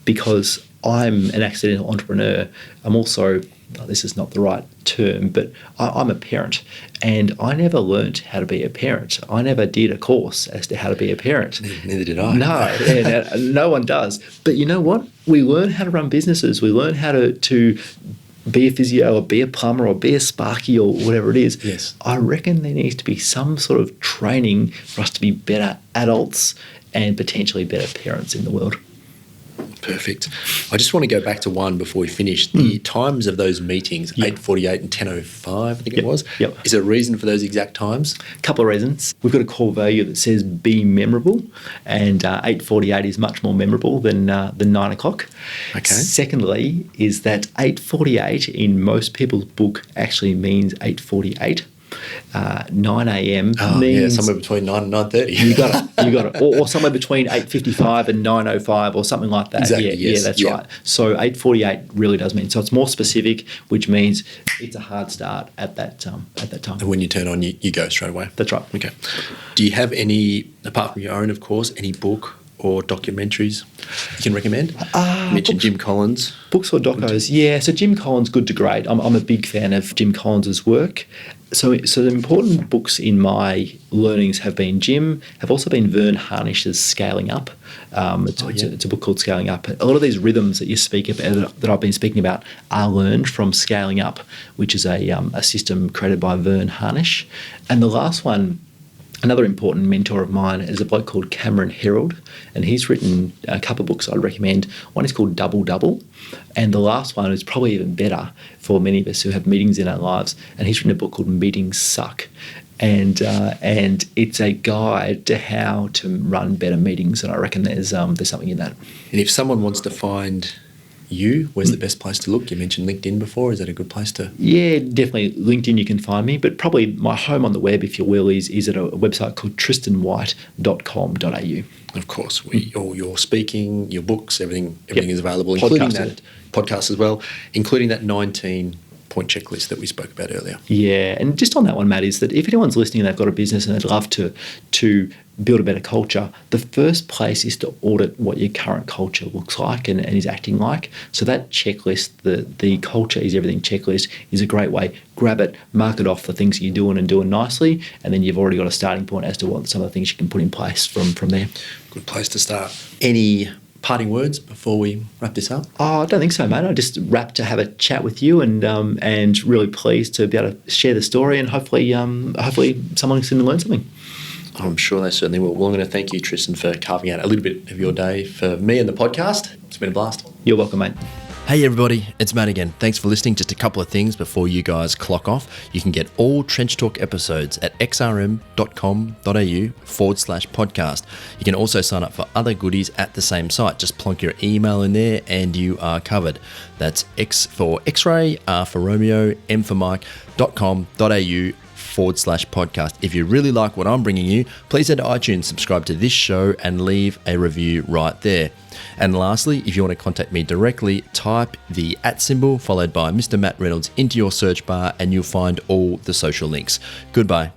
because I'm an accidental entrepreneur. I'm also, this is not the right term, but I'm a parent, and I never learnt how to be a parent. I never did a course as to how to be a parent. Neither did I. No, and no one does. But you know what? We learn how to run businesses. We learn how to be a physio or be a plumber or be a sparky or whatever it is. Yes. I reckon there needs to be some sort of training for us to be better adults and potentially better parents in the world. Perfect. I just want to go back to one before we finish. The times of those meetings, 8:48 and 10:05, I think it was. Yep. Is there a reason for those exact times? A couple of reasons. We've got a core value that says be memorable, and 8:48 is much more memorable than 9 o'clock. Okay. Secondly, is that 8:48 in most people's book actually means 8:48. 9 a.m. means somewhere between 9 and 9:30. You got it. Or somewhere between 8:55 and 9:05 or something like that. Exactly, Yeah, yes. that's right. So 8:48 really does mean, so it's more specific, which means it's a hard start at that time. And when you turn on, you go straight away. That's right. Okay. Do you have any, apart from your own, of course, any book or documentaries you can recommend? You mentioned Jim Collins. Books or docos? Yeah, so Jim Collins, good to great. I'm a big fan of Jim Collins's work. So the important books in my learnings have been Jim, have also been Vern Harnish's Scaling Up. It's a book called Scaling Up. A lot of these rhythms that you speak about, that I've been speaking about, are learned from Scaling Up, which is a system created by Vern Harnish. And the last one, another important mentor of mine, is a bloke called Cameron Herold, and he's written a couple of books I'd recommend. One is called Double Double, and the last one is probably even better for many of us who have meetings in our lives, and he's written a book called Meetings Suck. And it's a guide to how to run better meetings, and I reckon there's something in that. And if someone wants to find you, where's the best place to look? You mentioned LinkedIn before. Is that a good place to? Yeah, definitely. LinkedIn you can find me, but probably my home on the web, if you will, is at a website called tristanwhite.com.au. Of course. All your speaking, your books, everything is available, including that podcast as well, including that 19-point checklist that we spoke about earlier. Yeah, and just on that one, Matt, is that if anyone's listening and they've got a business and they'd love to build a better culture, the first place is to audit what your current culture looks like and is acting like. So that checklist, the culture is everything checklist, is a great way. Grab it, mark it off the things you're doing and doing nicely, and then you've already got a starting point as to what some of the things you can put in place from there. Good place to start. Any parting words before we wrap this up? Oh, I don't think so, mate. I just wrapped to have a chat with you, and really pleased to be able to share the story, and hopefully someone's going to learn something. I'm sure they certainly will. Well, I'm going to thank you, Tristan, for carving out a little bit of your day for me and the podcast. It's been a blast. You're welcome, mate. Hey everybody, it's Matt again. Thanks for listening. Just a couple of things before you guys clock off. You can get all Trench Talk episodes at xrm.com.au/podcast. You can also sign up for other goodies at the same site. Just plonk your email in there and you are covered. That's X for X-ray, R for Romeo, M for Mike.com.au/podcast. If you really like what I'm bringing you, please head to iTunes, subscribe to this show, and leave a review right there. And lastly, if you want to contact me directly, type the @ symbol followed by Mr. Matt Reynolds into your search bar and you'll find all the social links. Goodbye.